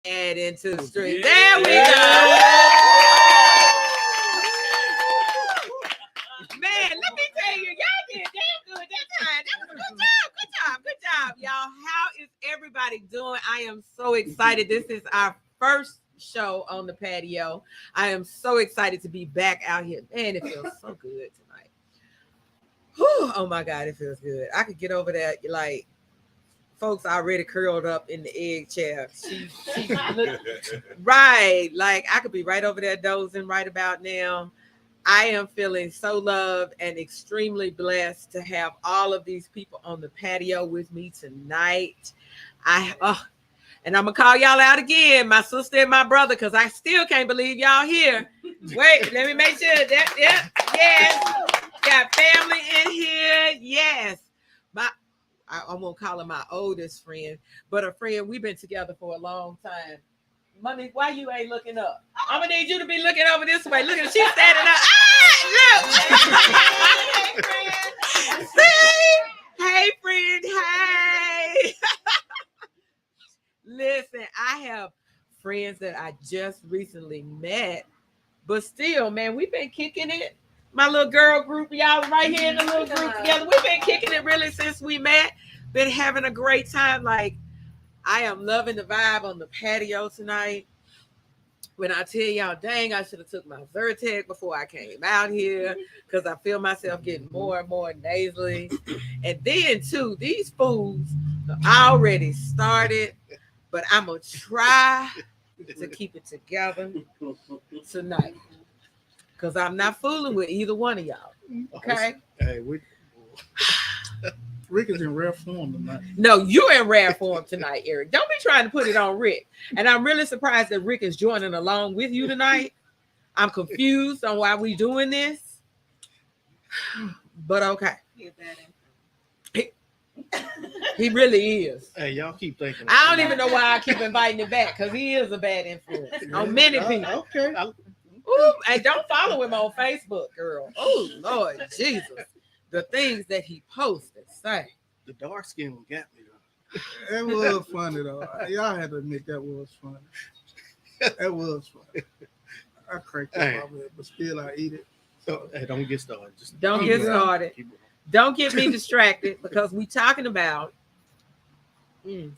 Add into the street. There we go. Man, let me tell you, y'all did damn good that time. That was good job, y'all. How is everybody doing? I am so excited. This is our first show on the patio. I am so excited to be back out here. Man, it feels so good tonight. Whew, oh my God, it feels good. I could get over that, like, folks already curled up in the egg chair. She right, like I could be right over there dozing right about now. I am feeling so loved and extremely blessed to have all of these people on the patio with me tonight. And I'm gonna call y'all out again, my sister and my brother, because I still can't believe y'all here. Wait, let me make sure that yes, got family in here. Yes, I'm gonna call her my oldest friend, but a friend we've been together for a long time. Mommy, why you ain't looking up? I'm gonna need you to be looking over this way. Look at her, she's standing up. Look. Hey, friend. Hey. Listen, I have friends that I just recently met, but still, man, we've been kicking it. My little girl group, y'all right here in the little group together. We've been kicking it really since we met. Been having a great time. Like, I am loving the vibe on the patio tonight. When I tell y'all, dang, I should have took my Zyrtec before I came out here because I feel myself getting more and more nasally. And then, too, these fools already started, but I'm going to try to keep it together tonight. Because I'm not fooling with either one of y'all. Okay? Hey, Rick is in rare form tonight. No, you're in rare form tonight, Eric. Don't be trying to put it on Rick. And I'm really surprised that Rick is joining along with you tonight. I'm confused on why we doing this. But okay. He really is. Hey, y'all keep thinking. I don't even know why I keep inviting him back, because he is a bad influence on many people. Okay. Ooh, and don't follow him on Facebook, girl. Oh, Lord Jesus. The things that he posts and say. The dark skin one got me though. It was funny though. Y'all had to admit that was funny. That was funny. I cracked up off it, but still I eat it. So, hey, don't get started. Don't get started. Don't get me distracted because we talking about. I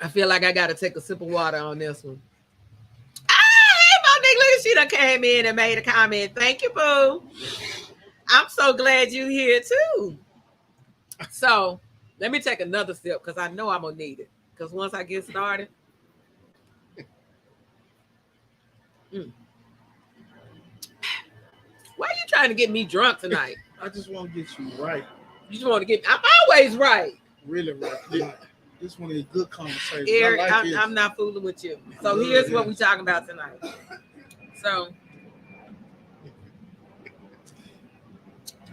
feel like I got to take a sip of water on this one. Look, she done came in and made a comment. Thank you, boo. I'm so glad you here too. So let me take another sip because I know I'm gonna need it. Because once I get started, why are you trying to get me drunk tonight? I just want to get you right. You just want to get? I'm always right. Really right. Yeah. This one is good conversation. Eric, I'm not fooling with you. So here's what we're talking about tonight. So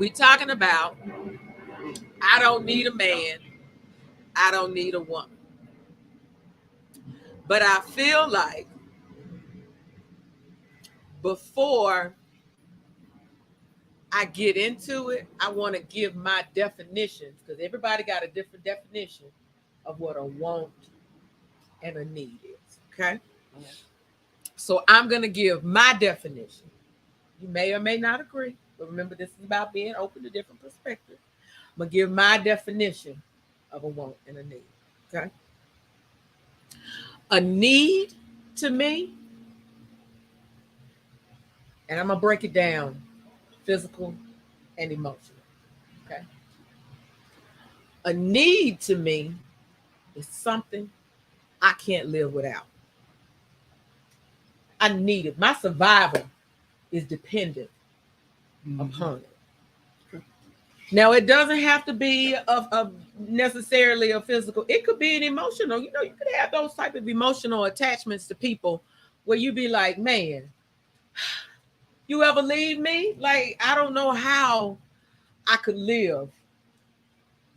We talking about I don't need a man, I don't need a woman. But I feel like before I get into it, I want to give my definitions because everybody got a different definition of what a want and a need is. Okay. So I'm going to give my definition. You may or may not agree, but remember, this is about being open to different perspectives. I'm going to give my definition of a want and a need. Okay. A need to me, and I'm going to break it down physical and emotional. Okay. A need to me is something I can't live without. I need it. My survival is dependent upon it. Okay. Now, it doesn't have to be of necessarily a physical. It could be an emotional. You know, you could have those type of emotional attachments to people where you be like, man, you ever leave me? Like, I don't know how I could live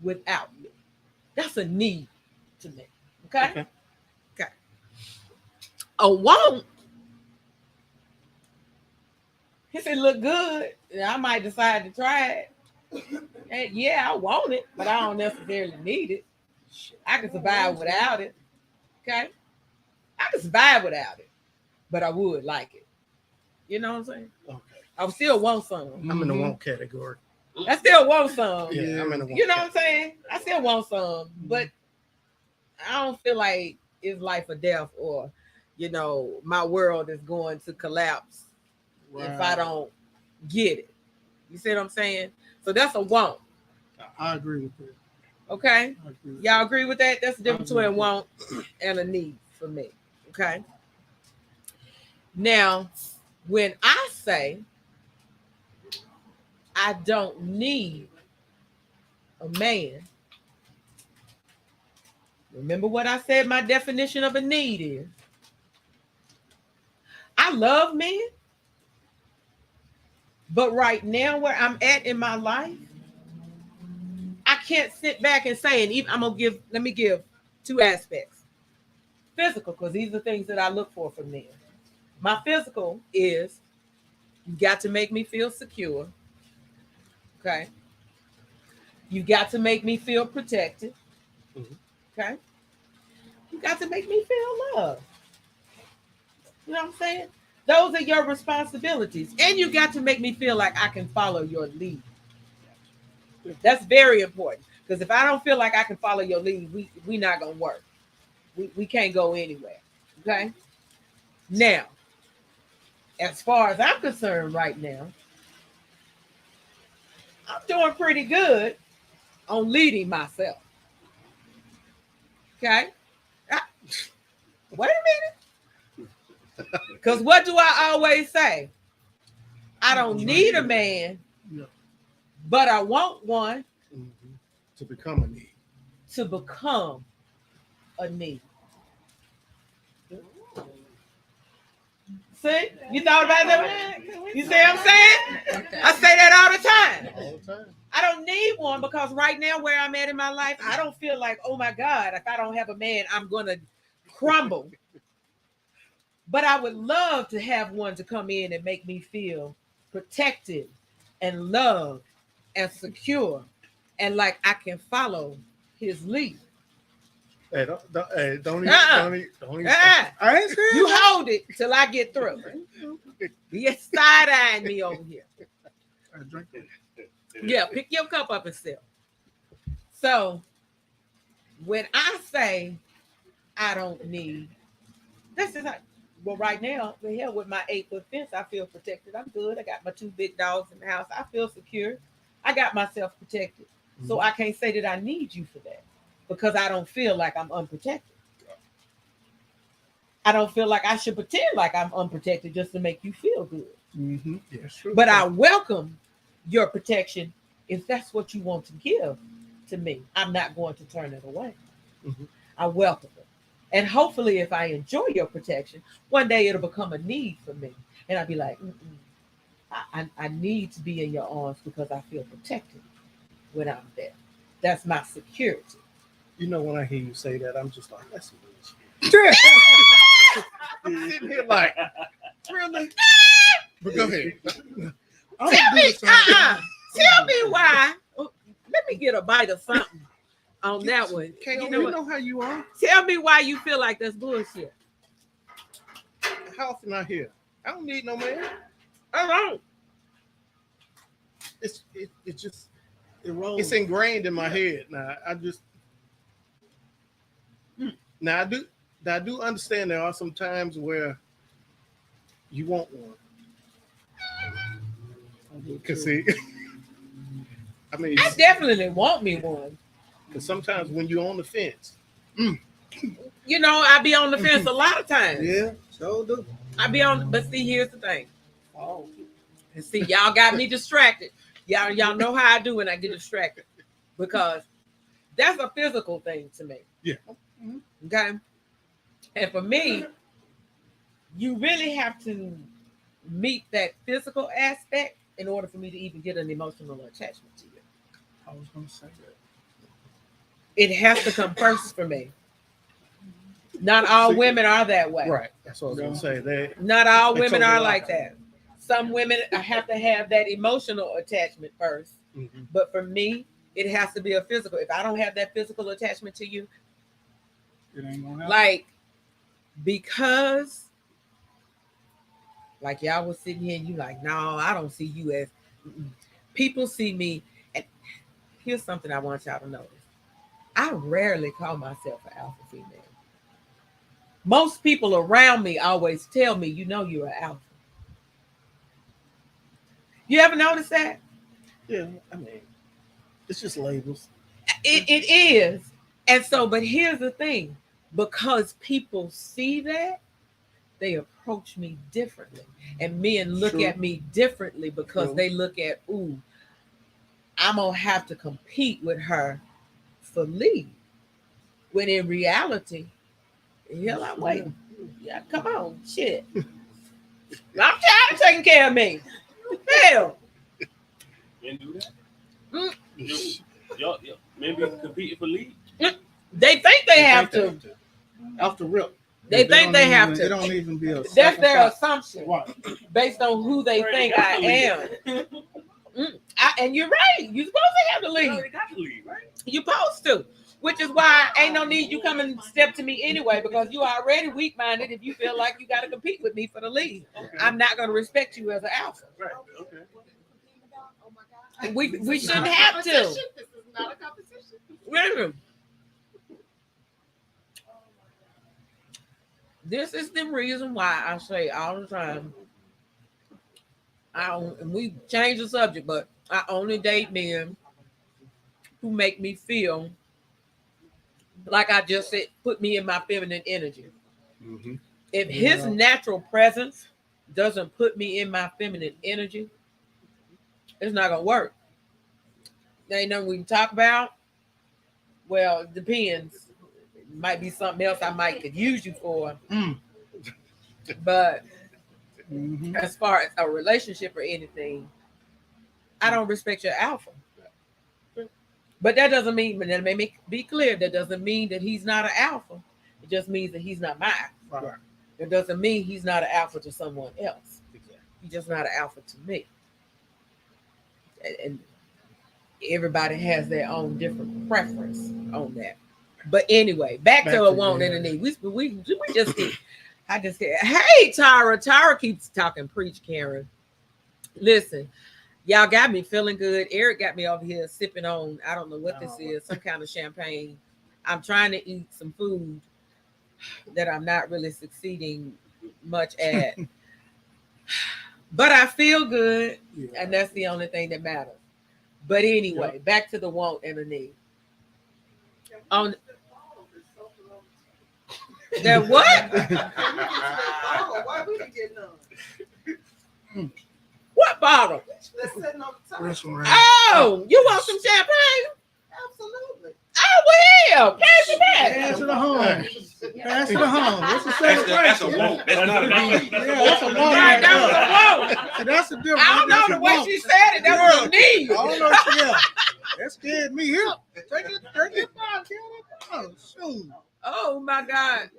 without you. That's a need to me. Okay. Okay. A want, if it look good, I might decide to try it. And yeah, I want it, but I don't necessarily need it. I can survive without it. Okay. I can survive without it, but I would like it. You know what I'm saying? Okay. I would still want some. I'm in the want category. I still want some. Yeah, I'm in the want. You know what I'm saying? I still want some, but I don't feel like it's life or death, or you know, my world is going to collapse if I don't get it. You see what I'm saying? So that's a want. I agree with that. Okay. Y'all agree with that? That's the difference between a want and a need for me. Okay. Now, when I say I don't need a man, remember what I said my definition of a need is. I love men, but right now where I'm at in my life, I can't sit back and say, and even let me give two aspects. Physical, because these are things that I look for from men. My physical is you got to make me feel secure. Okay. You got to make me feel protected. Okay. You got to make me feel loved. You know what I'm saying? Those are your responsibilities. And you got to make me feel like I can follow your lead. That's very important. Because if I don't feel like I can follow your lead, we not going to work. We can't go anywhere. Okay? Now, as far as I'm concerned right now, I'm doing pretty good on leading myself. Okay? Wait a minute. Because what do I always say? I don't need a man, but I want one to become a need. To become a need. See? You thought about that? You see what I'm saying? I say that all the time. I don't need one because right now where I'm at in my life, I don't feel like, oh my God, if I don't have a man, I'm going to crumble. But I would love to have one to come in and make me feel protected and loved and secure and like I can follow his lead. Hey, don't even. You hold it till I get through. You side-eyeing me over here. Yeah, pick your cup up and sip. So, when I say I don't need, this is well, right now, the hell with my 8-foot fence, I feel protected. I'm good. I got my 2 big dogs in the house. I feel secure. I got myself protected. So I can't say that I need you for that because I don't feel like I'm unprotected. I don't feel like I should pretend like I'm unprotected just to make you feel good. Mm-hmm. Yes, true. But I welcome your protection if that's what you want to give to me. I'm not going to turn it away. Mm-hmm. I welcome it. And hopefully if I enjoy your protection, one day it'll become a need for me. And I'll be like, I need to be in your arms because I feel protected when I'm there. That's my security. You know, when I hear you say that, I'm just like, that's bullshit. I'm sitting here like, really? But go ahead. Tell me why. Let me get a bite of something on that one. You know how you are. Tell me why you feel like that's bullshit. How often I hear, I don't need no man. I don't. It's just It rolls. it's ingrained in my head now. Now I do understand there are some times where you want one. Cause see, I mean, I definitely want me one. because sometimes when you're on the fence, You know, I be on the fence a lot of times. Yeah, so do. I be on, but see, here's the thing. Oh, And see, y'all got me distracted. Y'all know how I do when I get distracted because that's a physical thing to me. Yeah. Okay. And for me, you really have to meet that physical aspect in order for me to even get an emotional attachment to you. I was gonna say that. It has to come first for me. Not all women are that way. right? That's what I was gonna say. Not all They women told are me like that. that. Some women have to have that emotional attachment first. Mhm. But for me, it has to be a physical. If I don't have that physical attachment to you, It ain't gonna happen. like, because, like y'all was sitting here and you like, no, I don't see you as, people see me. And here's something I want y'all to notice. I rarely call myself an alpha female. Most people around me always tell me, you know, you're an alpha. You ever notice that? Yeah, I mean, it's just labels. It is. And so, but here's the thing, because people see that, they approach me differently. And men look True. at me differently because True. they look at, ooh, I'm going to have to compete with her for lead. When in reality, hell, I'm waiting. Yeah, come on, shit. I'm tired of taking care of me. Hell. Didn't do that. Mm. Y'all maybe competing for lead. They think they have to. Off the rip. They think they have It to. don't even be a. That's their sacrifice. assumption Right. based on who they think I am. And you're right. You're supposed to have the You lead. already got the lead, right? You're supposed to. Which is why ain't no need you come and step to me anyway, because you are already weak-minded if you feel like you got to compete with me for the lead. Okay. I'm not going to respect you as an alpha. Right. Okay. We shouldn't have to. This is not a competition. Listen. This is the reason why I say all the time, we change the subject, but I only date men who make me feel like I just said, put me in my feminine energy. Mm-hmm. If his natural presence doesn't put me in my feminine energy, it's not gonna work. There ain't nothing we can talk about. Well, it depends. It might be something else I might could use you for. But as far as a relationship or anything, I don't respect your alpha. But that doesn't mean, but let me be clear, that doesn't mean that he's not an alpha. It just means that he's not mine. Right. It doesn't mean he's not an alpha to someone else. Exactly. He's just not an alpha to me. And everybody has their own different preference on that. But anyway, back to a want and a need. We just keep, I just get, hey, Tara. Tara keeps talking, preach, Karen. Listen, y'all got me feeling good. Eric got me over here sipping on, I don't know what this is, some kind of champagne. I'm trying to eat some food that I'm not really succeeding much at. But I feel good, and that's the only thing that matters. But anyway, back to the want and the need. On that what? Why we didn't get none? What bottle? That's sitting on the top. Oh, you want some champagne? Absolutely. Oh, well, pass it back. Pass it home. Pass it home. What's the That's a celebration? won't. That's not a need. Yeah, that's a Right, that was a won't. want. That's the difference. I don't know the way she said it. That was a knee. I don't know. Yeah, that scared me. Here, take it down. Oh, shoot. Oh my God.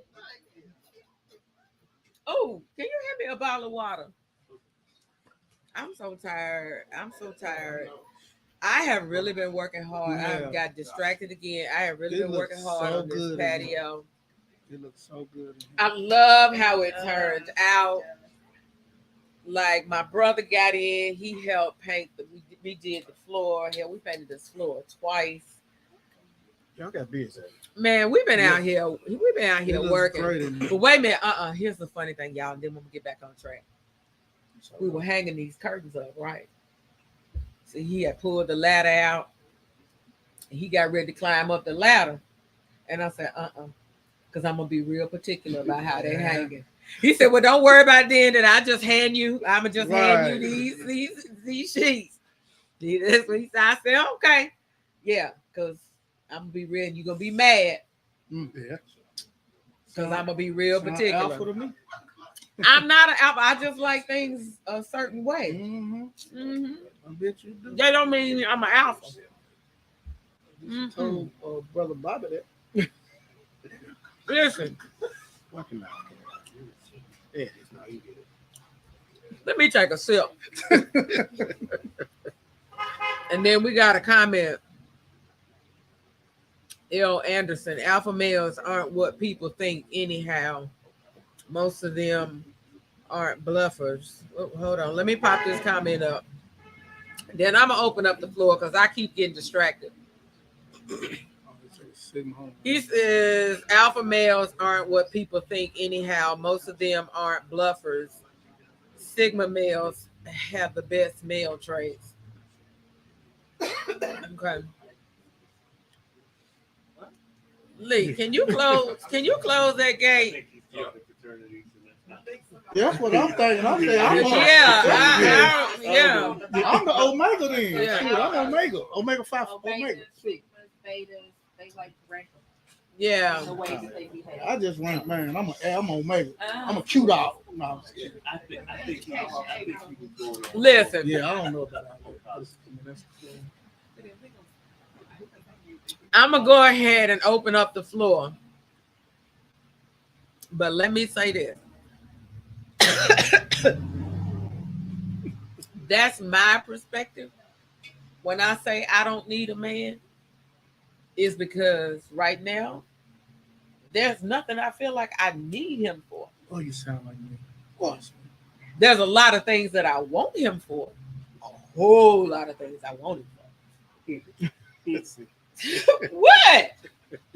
Oh, can you hand me a bottle of water? I'm so tired. I have really been working hard. Yeah. I got distracted again. I have really It been working looks hard so on this good. patio. It looks so good. I love how it turned out. Like my brother got in, he helped paint. We did the floor. Hell, we painted this floor twice. Y'all got busy. Man, we've been out Yeah. here. We've been out It here looks working. great in here. But wait a minute. Here's the funny thing, y'all. Then when we get back on track, we were hanging these curtains up, right? So he had pulled the ladder out. And he got ready to climb up the ladder, and I said, because I'm gonna be real particular about how they hanging. He said, well, don't worry about then. That I'ma just hand you these sheets. That's what he said. I said, okay, yeah, because I'm gonna be real. You're gonna be mad Yeah. because I'm gonna be real Sound particular. alpha to me. I'm not an alpha. I just like things a certain way. Mm-hmm. I bet you do. That don't mean I'm an alpha. Just told brother Bobby that. Listen, Fucking out. Yeah, it's not you get it. let me take a sip. And then we got a comment. L. Anderson, alpha males aren't what people think anyhow. Most of them aren't bluffers. Oh, hold on. Let me pop this comment up. Then I'm going to open up the floor because I keep getting distracted. He says alpha males aren't what people think anyhow. Most of them aren't bluffers. Sigma males have the best male traits. Okay. Lee, can you close that gate? Yeah, that's what I'm thinking. I'm saying, I'm the Omega then. Yeah. Shit, I'm Omega 5. Omega. Sigmas, betas, they like rank Yeah. the ways that they behave. I just rank, man. I'm Omega. I'm a cute dog. No, I'm just kidding. I think you can go there. Listen. Yeah, I don't know about that. I'm going to go ahead and open up the floor. But let me say this. That's my perspective. When I say I don't need a man, is because right now, there's nothing I feel like I need him for. Oh, you sound like me. What? There's a lot of things that I want him for. A whole lot of things I want him for. What?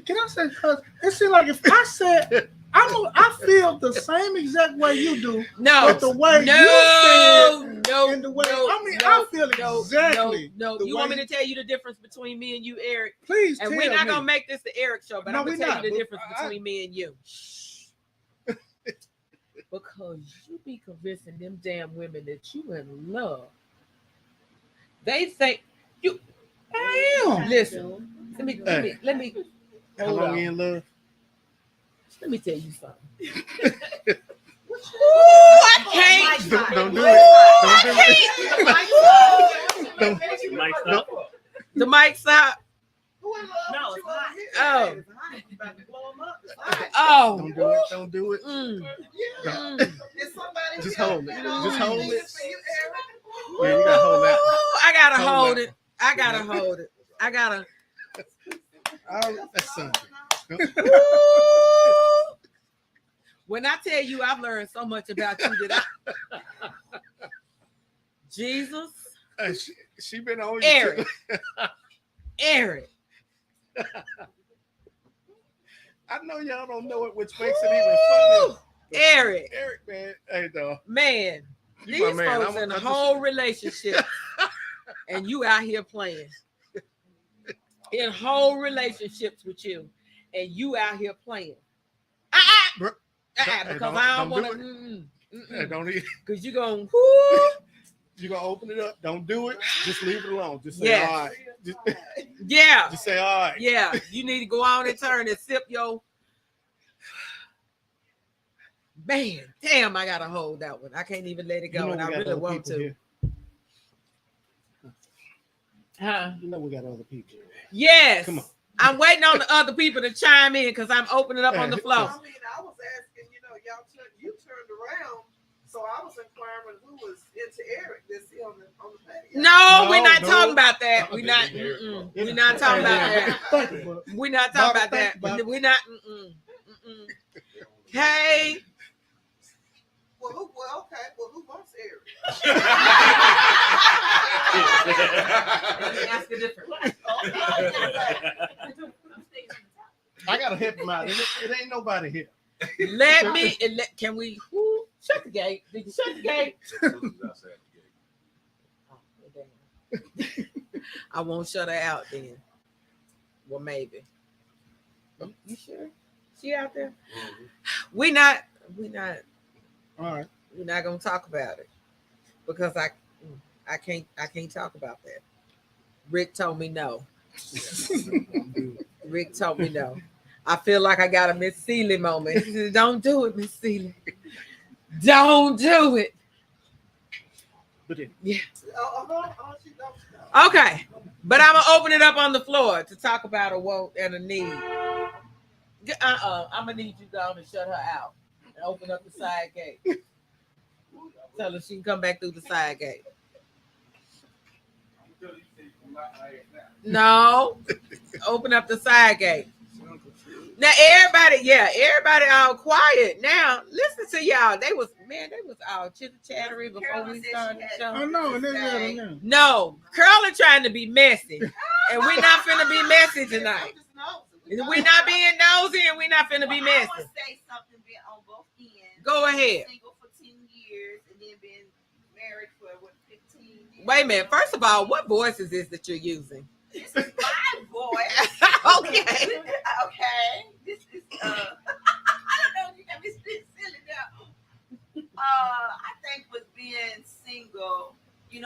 Can I say, because it seems like if I said, I feel the same exact way you do. No, But the way no, you said no, and the way, no, I mean, no, I feel no, exactly. No, the you way want me to tell you the difference between me and you, Eric? Please And tell we're not me. gonna make this the Eric show, but No, I'm gonna we're tell not, you the but difference between me and you. Because you be convincing them damn women that you in love. They think you. I am. Listen, let me. How Hold long on. you in love? Let me tell you something. Ooh, I can't. Don't do it. Don't do it. Might stop. The mic's out. No, it's hot. Oh. It's hot. You about to blow 'em up. It's hot. Oh. Don't do it. Don't do it. Mm. Yeah. Mm. Is somebody Just here, hold it. you know, Just hold thinking it. for you, Eric? Yeah, you gotta hold that. Ooh, I gotta Hold hold that. it. I gotta hold it. I gotta. That's Sunday. Ooh. When I tell you I've learned so much about you that Jesus, She been on you. Eric, Eric. I know y'all don't know it, which makes it even funny. Eric, Eric, man. Hey, dog. man, You these my man. folks in a I'm whole relationship, and you out here playing. In whole relationships with you, and you out here playing. Bro, Because don't- I don't don't want do to. Hey, don't even. Because you're going, whoo. You gonna open it up? Don't do it. Just leave it alone. Just say Yes. all right. Yeah. Just say all right. Yeah. You need to go on and turn and sip your Man, damn, I gotta hold that one. I can't even let it go, You know and we I got really other want people to. here. Huh? You know we got other people. Yes. Come on. I'm waiting on the other people to chime in because I'm opening up on the floor. I mean, I was asking, you turned around, so I was inquiring who was into Eric this year on the patio. No, No, we're not no. talking about that. We're Okay, not. then Eric Mm-mm. Lowe. We're not talking about that. Thank you, bud. We're not talking about Think that. about it. We're not. Mm-mm. Mm-mm. Hey. Well, okay. Well, who wants Eric? Let me ask a different one. I gotta help him out. It ain't nobody here. Can we shut the gate? Did you shut the gate? I won't shut her out then. Well, maybe. You sure? She out there? We're not All right. gonna talk about it because I can't talk about that. Rick told me no. Rick told me no. I feel like I got a Miss Seeley moment. He said, don't do it, Miss Seeley. Don't do it. But then, She don't. Okay. But I'm gonna open it up on the floor to talk about a want and a need. I'm gonna need you down to shut her out and open up the side gate. Tell her she can come back through the side gate. No, open up the side gate. Now everybody all quiet. Now listen to y'all. They was all chitter chattery before we started the show. I know, and they know. No, Curly trying to be messy, and we're not finna be messy tonight. We're not being nosy, and we're not finna be I messy. would say something been on both ends. Go ahead. Single for 10 years and then been married for 15 years. Wait a minute. First of all, what voice is this that you're using? This is my voice. Okay. Okay. This is I don't know if you can be silly now. I think with being single, you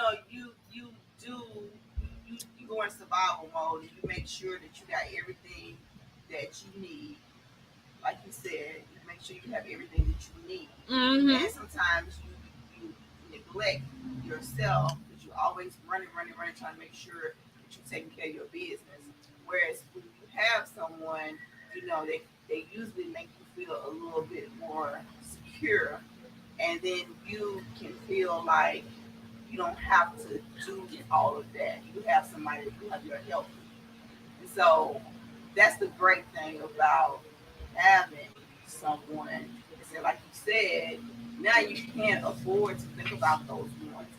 go in survival mode and you make sure that you got everything that you need. Like you said, you make sure you have everything that you need. Mm-hmm. And sometimes you neglect yourself because you're always running, trying to make sure that you're taking care of your business. Whereas when you have someone, they usually make you feel a little bit more secure, and then you can feel like you don't have to do all of that. You have somebody that you have your help. And so that's the great thing about having someone. Like you said, now you can't afford to think about those wants.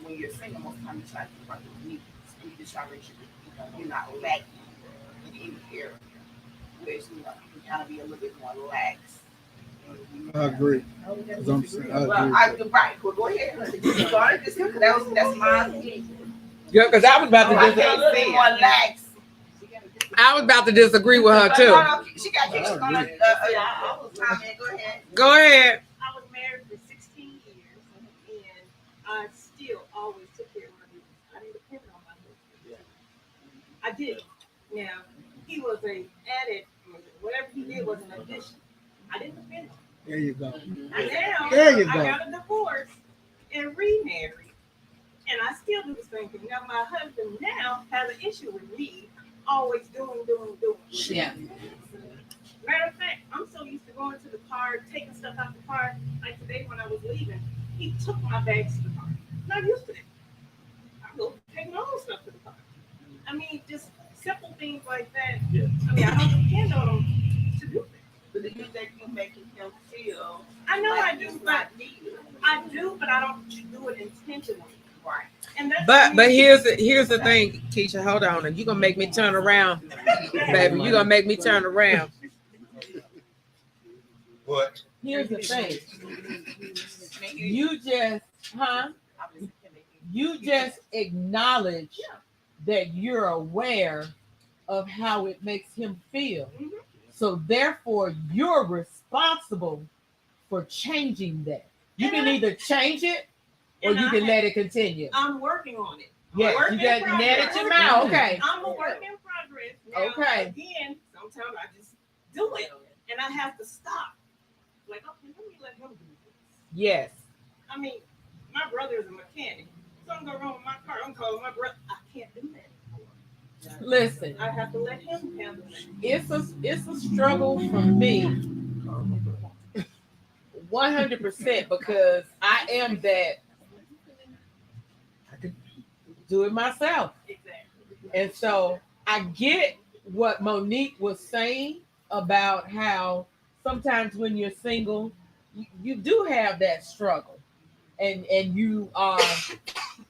When you're single, most of the time you try to think about those needs. And you just try to make sure that you're not lacking in any area. Whereas you can kind of be a little bit more lax. I agree. Right. Well, go ahead. That's my opinion. Yeah, because I was about to I can't be more lax. I was about to disagree with her too. She got kicked on comment. Go ahead. Go ahead. I was married for 16 years, and I still always took care of my business. I didn't depend on my husband. I did. Now, he was an addict. Whatever he did was an addition. I didn't depend on him. There you go. And now, There you I go. got a divorce and remarried, and I still do the same thing. Now, my husband now has an issue with me always doing. Yeah. Matter of fact, I'm so used to going to the car, taking stuff out the car. Like today when I was leaving, he took my bags to the car. Not used to that. I go take my own stuff to the car. I mean, just simple things like that. Yeah. I mean, I don't depend on him to do that. But do you think you're making him feel? I know like I do, he's but not needed? I don't do it intentionally. Right. And that's But here's the thing, Keisha. Hold on, and you're gonna make me turn around, baby. You're gonna make me turn around. What? Here's the thing. You just acknowledge that you're aware of how it makes him feel. So therefore, you're responsible for changing that. You can either change it or you can let it continue. I'm working on it. Yes, Work you in got net progress. at your mouth. Okay. I'm a work in progress. Now, Okay. Again, sometimes I just do it, and I have to stop. like, okay, let me let him do this. Yes. I mean, my brother is a mechanic. Something go wrong with my car, I'm calling my brother. I can't do that anymore. Listen, I have to let him handle it. it's a struggle for me, 100%, because I am that I can do it myself. Exactly. And so I get what Monique was saying about how sometimes when you're single, you do have that struggle. And you are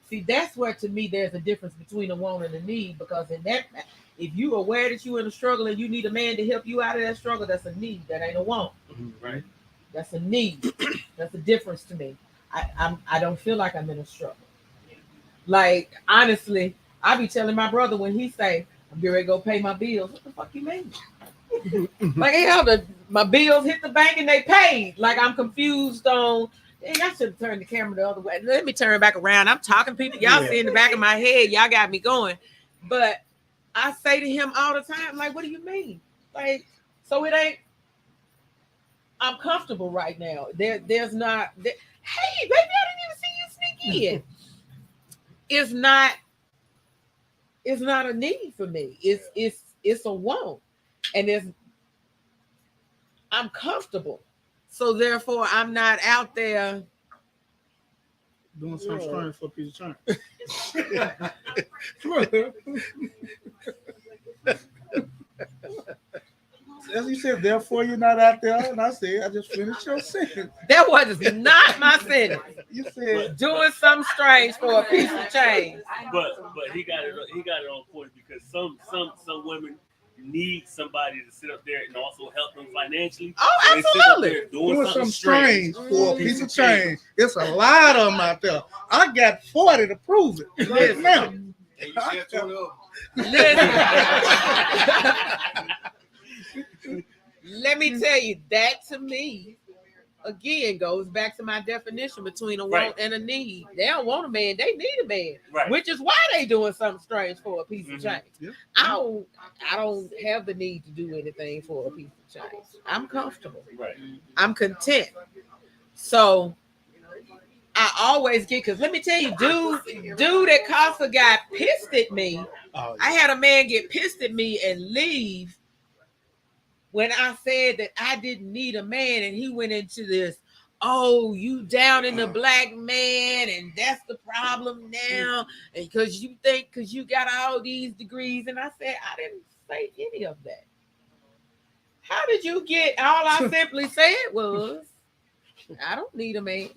see, that's where to me there's a difference between a want and a need, because in that, if you aware that you're in a struggle and you need a man to help you out of that struggle, that's a need. That ain't a want. Right. That's a need. That's a difference to me. I don't feel like I'm in a struggle. Like, honestly, I be telling my brother when he say, I'm getting ready to go pay my bills. What the fuck you mean? Like, hell, my bills hit the bank and they paid. Like, I'm confused on, dang, I should have turned the camera the other way. Let me turn back around. I'm talking people. Y'all see in the back of my head. Y'all got me going. But I say to him all the time, like, what do you mean? Like, so it ain't, I'm comfortable right now. There's not, hey, baby, I didn't even see you sneak in. It's not a need for me. It's a want. And I'm comfortable. So therefore I'm not out there Doing some strange for a piece of As you said, therefore you're not out there. And I said, I just finished your sentence. that was not my sentence. You said Doing something strange for a piece of change. But he got it on point, because some women need somebody to sit up there and also help them financially. Oh, So they sit up absolutely. there doing something strange for a piece of change. It's a lot of them out there. I got 40 to prove it right now. And you share 20 of Listen. Let me tell you, that to me, again, goes back to my definition between a want and a need. They don't want a man, they need a man. Right. Which is why they doing something strange for a piece of change. Yeah. I don't have the need to do anything for a piece of change. I'm comfortable. Right. I'm content. So I always get, because let me tell you, dude at Casa got pissed at me. Oh, I had a man get pissed at me and leave when I said that I didn't need a man, and he went into this, oh, you down in the black man, and that's the problem now, and because you got all these degrees. And I said, I didn't say any of that. How did you get, all I simply said was, I don't need a man,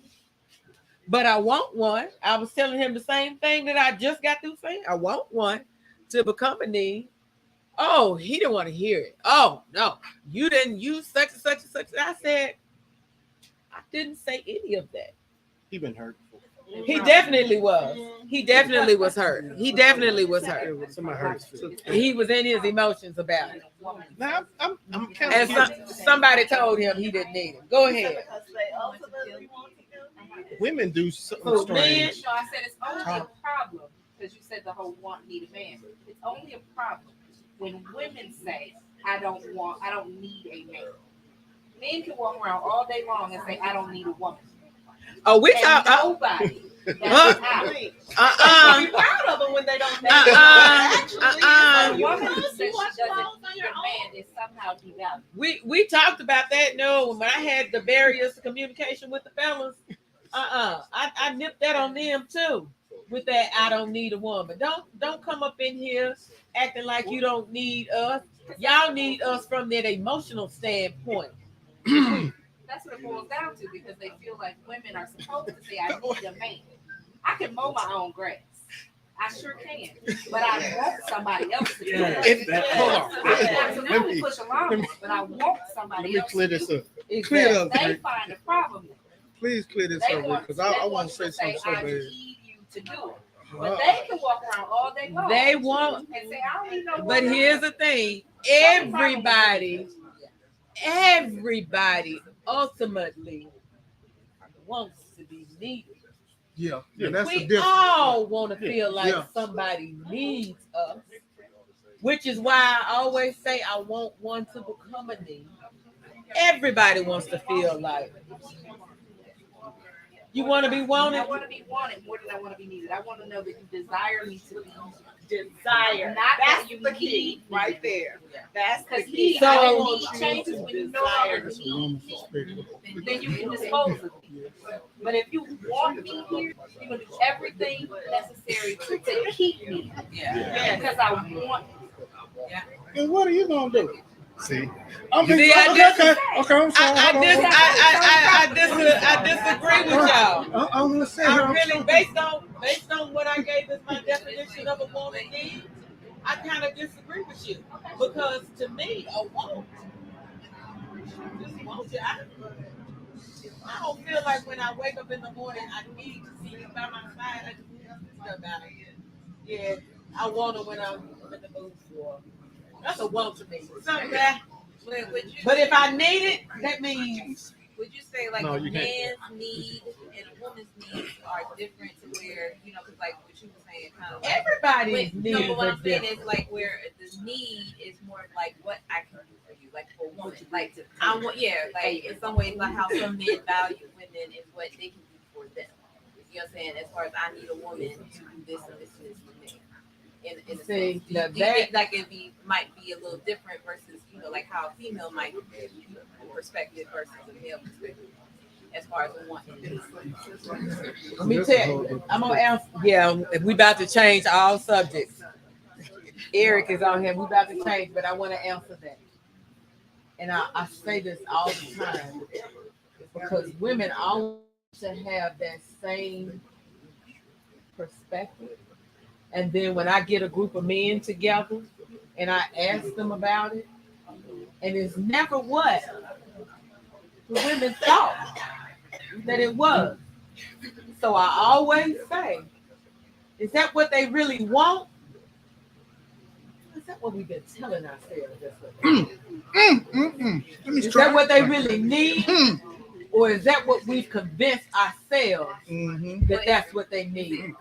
but I want one. I was telling him the same thing that I just got through saying. I want one to become a need. Oh, he didn't want to hear it. Oh, no, you didn't use such and such and such. I said, I didn't say any of that. he been hurt before. He definitely was. He definitely was hurt. He definitely was hurt. Somebody hurt his feelings. He was in his emotions about it. Now I'm kind And of somebody told him he didn't need him. Go ahead. women do something So, strange. No, I said it's only a problem, because you said the whole want, need a man. It's only a problem when women say, I don't need a man. Men can walk around all day long and say, I don't need a woman. Oh, we And talk. nobody. That's how. Be proud of them when they don't. A woman who says she doesn't need a man is somehow devalued. We talked about that. No, when I had the barriers of communication with the fellas, I nipped that on them too. With that, I don't need a woman. Don't come up in here acting like you don't need us. Y'all need us from that emotional standpoint. That's what it boils down to, because they feel like women are supposed to say, I need a man. I can mow my own grass. I sure can. But I want somebody else to do it. Hold on. I can absolutely Let me- push a lawnmower, but I want Let somebody me else clear to this do up. it. Clear it up, They Drake. find a problem with it. Please clear this They up want, because they I want want to say you something so I bad. need you to do it. But they can walk around all day long. They won't. And say, I don't need no But woman. here's the thing: everybody ultimately wants to be needed. Yeah, that's the We difference. all want to feel like Yeah. somebody needs us, which is why I always say I want one to become a need. Everybody wants to feel like you want to be I wanted. want to be wanted more than I want to be needed. I want to know that you desire me to be Desire. not That's that you the key need me. right there. That's the Because key. he, So- I want need you changes to when you no longer desire That's a need woman's me. perspective. Then you can dispose of me. But if you want me here, you're gonna do everything necessary to keep me. Yeah. Because I want. And what are you gonna do? See, I mean, See, I okay, I'm sorry. I disagree with y'all. I'm gonna say, I really, based on what I gave as my definition of a woman needs, I kind of disagree with you because to me, a woman just wants you. I don't feel like when I wake up in the morning, I need to see you by my side. I just feel stuff about it. Yeah, I want her when I'm in the mood for. That's a want to me. Something that. But if I need it, that means. Would you say like No, a you can't. man's need and a woman's needs are different to where, you know, because like what you were saying, kind of like, Everybody's no, needs but what are I'm saying different. is like where the need is more of like what I can do for you, like for a woman, like I want, yeah, like in some ways, like how some men value women and what they can do for them. You know what I'm saying? As far as I need a woman to do this and this and this for me. In a See, sense. now Do you that- think like might be a little different versus, you know, like how a female might perspective versus a male perspective as far as a woman. Let me tell you, I'm gonna answer. Yeah, if we about to change all subjects. Eric is on here. We about to change, but I want to answer that. And I say this all the time because women always should have that same perspective. And then when I get a group of men together and I ask them about it, and it's never what the women thought that it was. So I always say, is that what they really want? Is that what we've been telling ourselves? Let me Is try. that what they really need? Or is that what we've convinced ourselves Mm-hmm. that that's what they Is need? it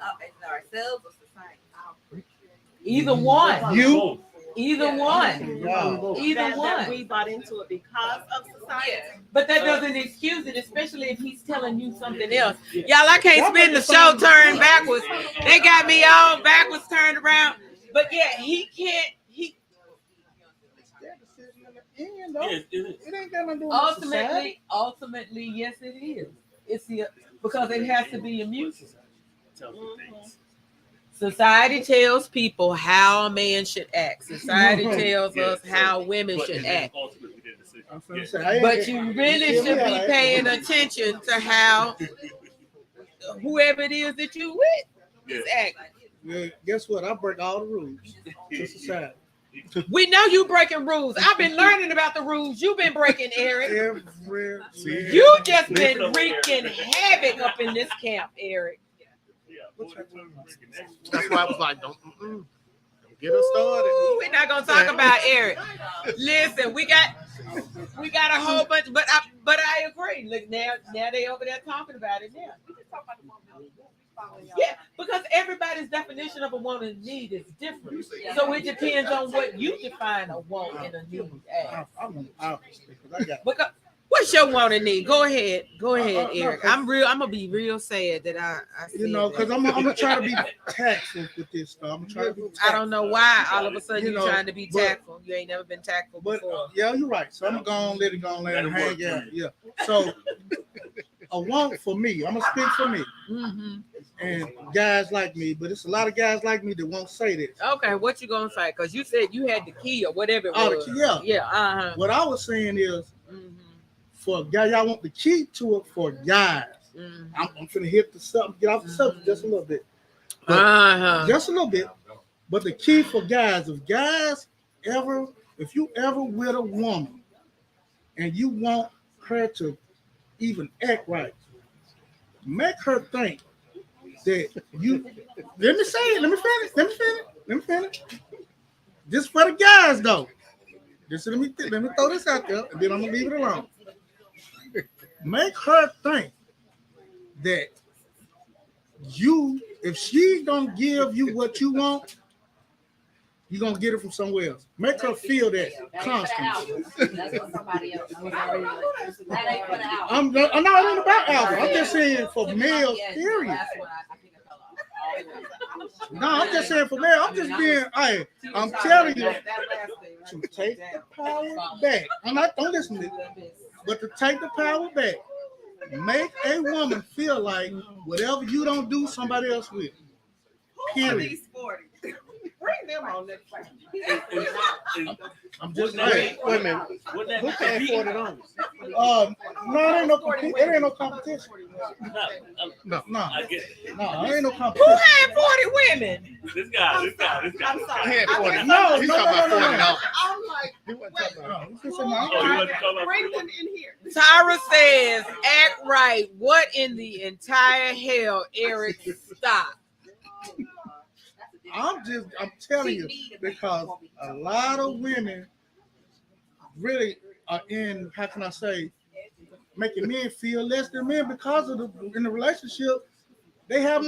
ourselves or society? Either one. You. Either one. Wow. Either That one. we bought into it because of society. Yeah. But that doesn't excuse it, especially if he's telling you something else. Y'all, I can't spin the show turned backwards. They got me all backwards turned around. But yeah, he can't. He Yes, it is. It ain't got nothing to do with society. ultimately, yes, it is. It's the because it has to be a mutual. Tell me things. Society tells people how a man should act. Society tells us how women But should and then act. ultimately we did the decision. I'm finna Yeah. say, I ain't- But you really should be paying attention to how whoever it is that you with is acting. Yeah, guess what? I break all the rules to society. We know you breaking rules. I've been learning about the rules you've been breaking, Eric. Every You just been wreaking havoc up in this camp, Eric. Yeah, What's boy, that talking about? That's why I was like, don't get us started. Ooh, we're not gonna talk about Eric. Listen, we got a whole bunch, but I agree. Look, now they over there talking about it now. We just talk about the woman. Yeah, because everybody's definition of a woman's need is different. So it depends on what you define a want and a need as. I'm opposite because I got. Because, what's your want and need? Go ahead, no, Eric. I'm gonna be real sad that I You know, because I'm gonna try to be tactful with this stuff. I'm gonna try to be. I don't know why all of a sudden You you're know, trying to be but- tactful. You ain't never been tactful But before. yeah, you're right. So I'm gonna let it go and let it hang out. Yeah. So a want for me, I'm gonna speak for me Mm-hmm. and guys like me, but it's a lot of guys like me that won't say this. Okay, what you gonna say? Because you said you had the key or whatever it Oh, was. the key, yeah. Yeah. Uh-huh. What I was saying is, Mm-hmm. for a guy, y'all want the key to it for guys. Mm-hmm. I'm finna hit the subject, get off the subject just a little bit. Uh-huh. Just a little bit. But the key for guys, if you ever with a woman and you want her to even act right, make her think that you, let me say it, let me finish. This for the guys though. Let me throw this out there and then I'm gonna leave it alone. Make her think that if she don't give you what you want, you're gonna get it from somewhere else. Make her feel that That ain't for the constantly. album. That's for somebody else. That ain't for the album. I'm no, it ain't about alpha. I'm just saying for males, Yeah, period. that's what I think I fell off. No, I'm just saying for males. I'm just being, hey, I'm telling you That last thing, right? to take the power back. Don't listen to me, but to take the power back, make a woman feel like whatever you don't do, somebody else will. Who are Period. these 40? Bring them on that plane. I'm just Wouldn't that saying. be- Wait a minute. wouldn't that Who be paying competing? $40? No, it ain't no competition. It ain't no competition. No, No, I get it. no, it ain't no Who competition. had 40 women? This guy. I had No, 40. no, He's no, talking about no, no, $40. I'm like, He wasn't talking about. No, you can say Oh, no. you want to talk about bring them in here. Tyra says, act right. What in the entire hell, Eric? Stop. I'm telling you, because a lot of women really are in, how can I say, making men feel less than men because of in the relationship, they have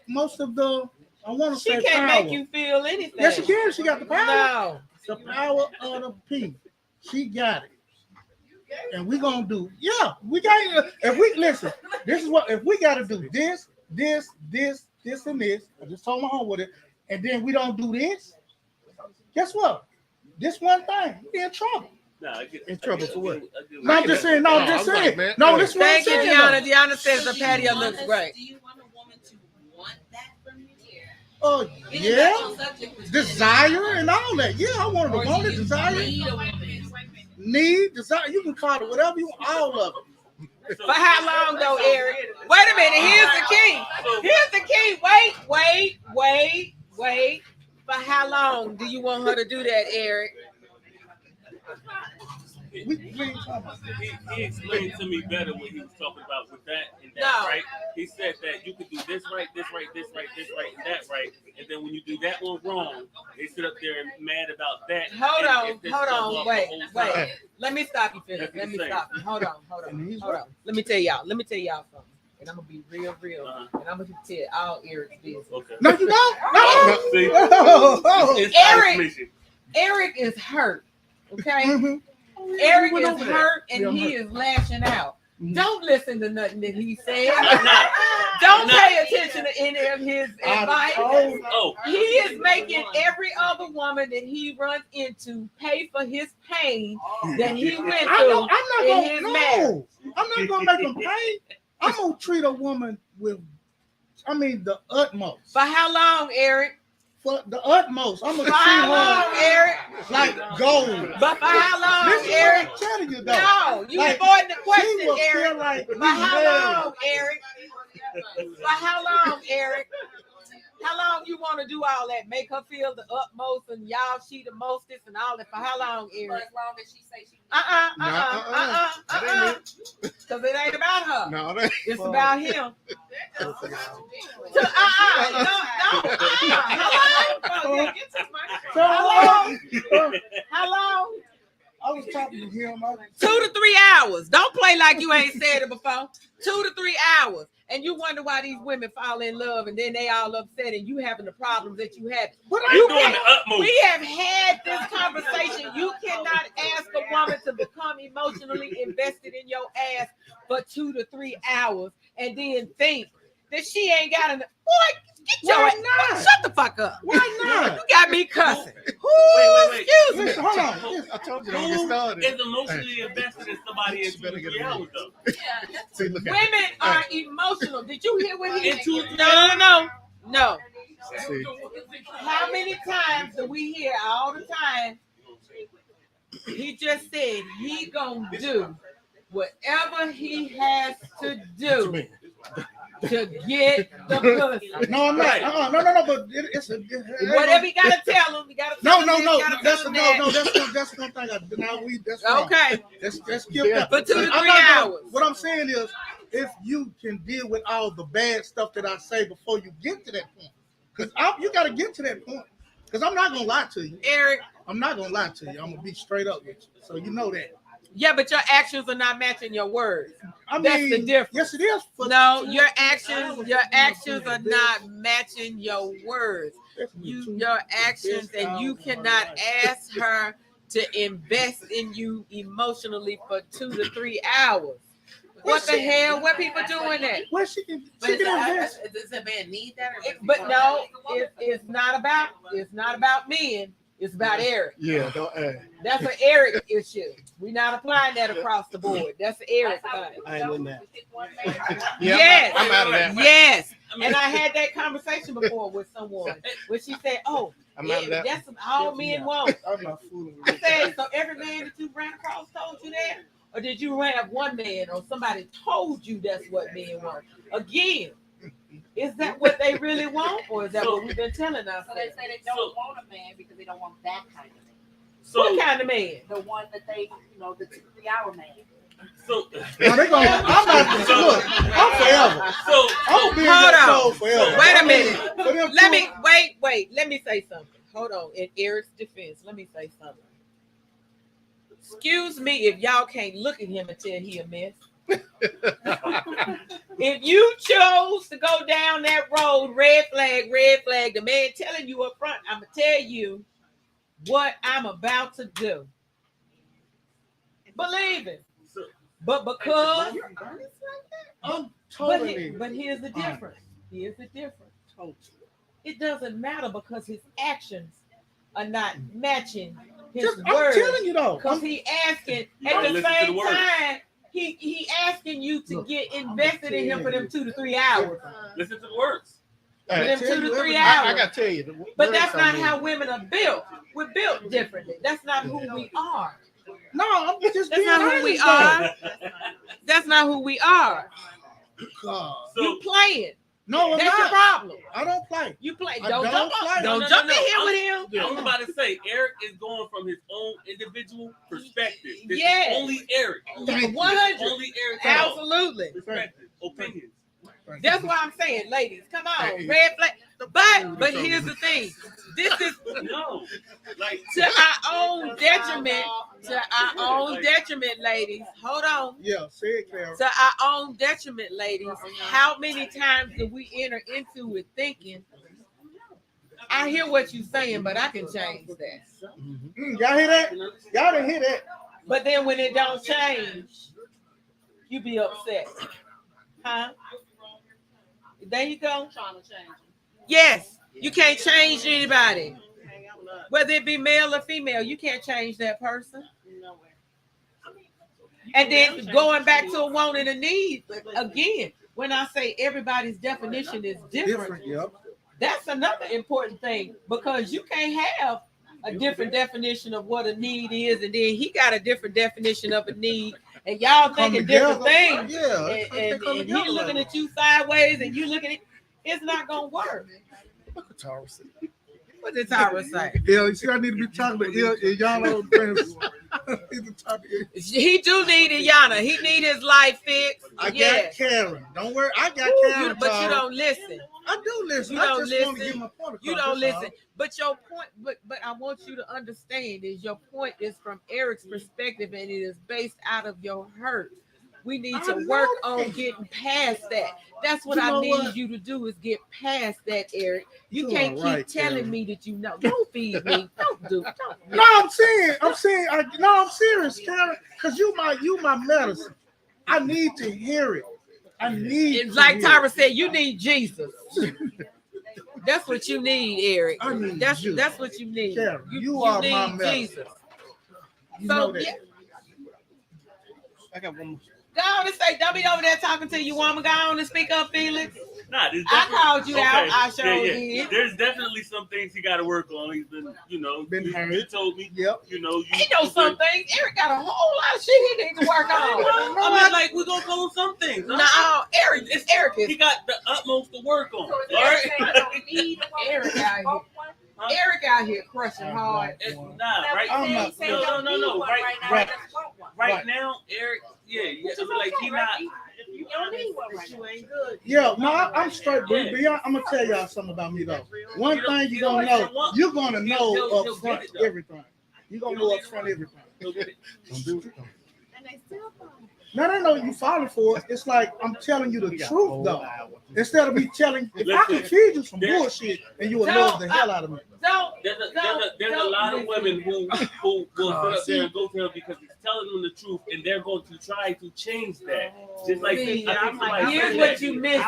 most of the, I want to She say can't power. make you feel anything. Yes, she can. She got the power. No. The power of the P. She got it. And we gonna do, yeah, we got if we listen, this is what if we gotta do this, and this. I just told my home with it, and then we don't do this. Guess what? This one thing, we in trouble. No, I get In trouble for what? No, I'm just saying, I'm like, man, no, go this is what I'm Thank you, saying. Deanna. though. Deanna says the patio looks great. Do you want a woman to want that from you? Oh, yeah, desire and all that. Yeah, I wanted to want it, desire, need, desire. You can call it whatever you want, all of it. For how long though, Eric? Wait a minute. Here's the key. Here's the key. Wait. For how long do you want her to do that, Eric? We ain't talking about that. He explained to me better what he was talking about with that and that, No. right? He said that you could do this right, and that right, and then when you do that one wrong, they sit up there and mad about that. Hold and on. this goes off the Wait. whole time. Let me stop you, Philip. Let me stop you. Hold on. Let me tell y'all something. And I'm gonna be real. And I'm gonna tell all Eric's business. Okay. No, you don't. No. See, Oh. it's Eric- information. Eric is hurt. Okay? Mhm. Eric We went is over that. hurt and Yeah, I'm he hurt. is lashing out. Mhm. Don't listen to nothing that he says. I'm not. Don't I'm not. pay attention to any of his advice. Oh, He is making every other woman that he runs into pay for his pain that he went I know. through. I'm in not his gonna. marriage. No, I'm not gonna make them pay. I'm gonna treat a woman with, the utmost. For how long, Eric? For the utmost, I'm gonna For how long, treat her Eric? like gold. But for how long, Listen to what Eric? I'm telling you, though. No, you Like, avoiding the She question, will Eric. feel like For how long, Eric? For how long, Eric? How long you want to do all that? Make her feel the utmost and y'all she the mostest and all that. For how long, For Eric? as long as she say she. Because it ain't about her. No, that It's about him. Oh, How long? I was talking to him. 2 to 3 hours. Don't play like you ain't said it before. 2 to 3 hours. And you wonder why these women fall in love and then they all upset and you having the problems that you have. you doing the utmost. We have had this conversation. You cannot ask a woman to become emotionally invested in your ass for 2 to 3 hours and then think that she ain't got enough. Boy, get your Why ass. not? Shut the fuck up. Why not? You got me cussing. Wait. Excuse me. Listen, hold on. I told you don't get Who started. is emotionally invested in somebody in She better 2 get to 3 a hours though? See, look at Women are emotional. Did you hear what he Into- No. it. See, How many times do we hear all the time? He just said he gonna do whatever he has to what you do mean? to get the pussy. No, I'm not. No. But it's a. Whatever you gotta tell him, you gotta tell No. him. this, you gotta That's tell him that's one thing. That's wrong. Okay. Let's skip that. For 2 to 3 I'm not gonna- hours. What I'm saying is, if you can deal with all the bad stuff that I say before you get to that point, because you got to get to that point. Because I'm not gonna lie to you. Eric, I'm not gonna lie to you. I'm gonna be straight up with you, so you know that. Yeah, but your actions are not matching your words. I That's mean, the difference. yes, it is. No, your actions are not matching your words. Your actions, and you cannot ask her to invest in you emotionally for 2 to 3 hours. What the hell? What people doing that? Well, she can But invest. does a man need that? But no, it's not about men. It's about Eric. Yeah, don't That's an Eric issue. We're not applying that across the board. That's an Eric thing. I ain't in that. Yes. I'm out of that. Yes. And I had that conversation before with someone where she said, "Oh, I'm out of that. that's all men want." I'm not fooling with I you. said, "So every man that you ran across told you that, or did you have one man or somebody told you that's what men want?" Again, is that what they really want, or is that what we've been telling us? So they say they don't want a man because they don't want that kind of man. So What kind of man? The one that they, the 2 to 3 hour man. so Now they gonna, I'm not gonna look. I'm forever. so I'm gonna be in Hold that on. soul forever. Wait a minute. For them Let two- me wait. Let me say something. Hold on. In Eric's defense, let me say something. Excuse me if y'all can't look at him and tell he a mess. If you chose to go down that road, red flag, the man telling you up front, I'm gonna tell you what I'm about to do. Believe it. But because I'm totally. but here's the difference. Here's the difference. It doesn't matter because his actions are not matching his I'm words. telling you though. Because he asking at Don't the listen to same the words. time, he asking you to get invested in him for them 2 to 3 hours. listen to the words. For Hey, them 2 to 3 I hours. gotta tell you, the But words that's I not mean. how women are built. We're built differently. That's not who we are. No, I'm just That's being not who we honest, are. That's not who we are. though. God. So You playing. No, I'm That's your not. problem. I don't play. You play. I Don't don't jump play. up. Don't No, jump no, in here no. with him. I was about to say, Eric is going from his own individual perspective. This Yes. is only Eric. Thank you. 100. Only Eric. Absolutely. Perspective, opinions. That's why I'm saying, ladies, come on, Hey. red flag. But here's the thing. This is No, like to our own detriment. To our own detriment, ladies. Hold on. Yeah, say it, Carol. To our own detriment, ladies. How many times do we enter into it thinking, I hear what you're saying, but I can change that. Y'all hear that? Y'all didn't hear that. But then when it don't change, you be upset. Huh? There you go. Yes, you can't change anybody. Whether it be male or female, you can't change that person. And then going back to a want and a need, again, when I say everybody's definition is different, Yep. that's another important thing because you can't have a different definition of what a need is, and then he got a different definition of a need, and y'all thinking different things. Yeah. And he looking at you sideways, and you looking at it's not gonna work. What did Tyra say? Yeah, you see, I need to be talking to y'all old friends. Need to talk to you. He do need Iyanna. He need his life fixed. I Yes. got Karen. Don't worry, I got Karen. But you Tyra. don't listen. I do listen. You I don't just want to listen. get my point across. You don't that's all. listen. But your point, but I want you to understand is your point is from Eric's perspective, and it is based out of your hurt. We need I to know work that. on getting past that. That's what You I know need what? you to do is get past that, Eric. You You can't are keep right, telling Karen. me that you know. Don't feed me. Don't. No, I'm serious, Karen, because you my medicine. I need to hear it. I need It's to like hear Tyra it. said, you need Jesus. That's what you need, Eric. I need That's you. what you need. Karen, you are need my medicine. Jesus. You So know that. yeah, I got one more. go on and say, don't be over there talking to you, woman. Go on and speak up, Felix. Nah, there's I definitely- called you out. I sure yeah. did. There's definitely some things he got to work on. He's been, Been you hurt. told me, Yep. you He knows some things. Eric got a whole lot of shit he needs to work on. I mean, like, we're going to go on some things. No, Eric is He got the utmost to work on. So All if you're saying right? you don't need a woman, Eric out here. both one, Eric out here crushing hard. Nah, now right, I'm we not- say you don't no, need one right, right now, right. you just want one. right Right. now, Eric, yeah, I Which is mean, like, okay, he right? not, You don't need one right now. ain't good. Yeah, no, I'm straight. Yeah. Beyond, I'm gonna tell y'all something about me though. One You don't- thing you you're don't gonna want know, one. you're gonna know He'll up get front it, though. everything. You're gonna know up front everything. he'll get it. Don't do it. they still falling. No, you falling for it. It's like I'm telling you the truth, though. Instead of me telling, if I can feed you some bullshit and you will love the hell out of me. There's a lot of women who will sit up there and go to him because he's telling them the truth, and they're going to try to change that. Just like here's what you missed.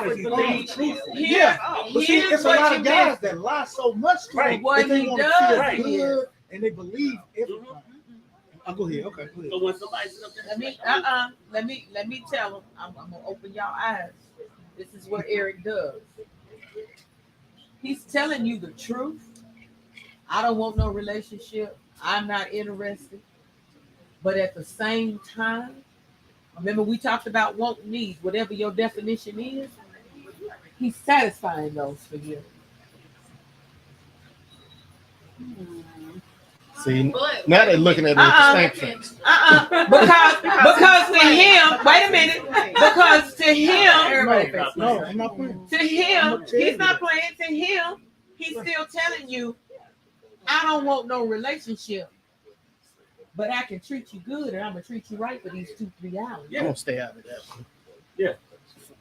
Yeah, but see, it's a lot of guys that lie so much to them What that they he want to does feel is- good and they believe everything. I'll go ahead. Okay, go ahead. So when somebody sits up there, let me tell him. I'm gonna open y'all eyes. This is what Eric does. He's telling you the truth. I don't want no relationship. I'm not interested. But at the same time, remember we talked about want needs, whatever your definition is, he's satisfying those for you. See, now they're looking at it distinction. Because to him, wait a minute. Because to him, No, I'm not playing. to him, he's not playing. To him, he's still telling you, I don't want no relationship, but I can treat you good and I'm gonna treat you right for these 2-3 hours. I'm gonna stay out of that. Yeah.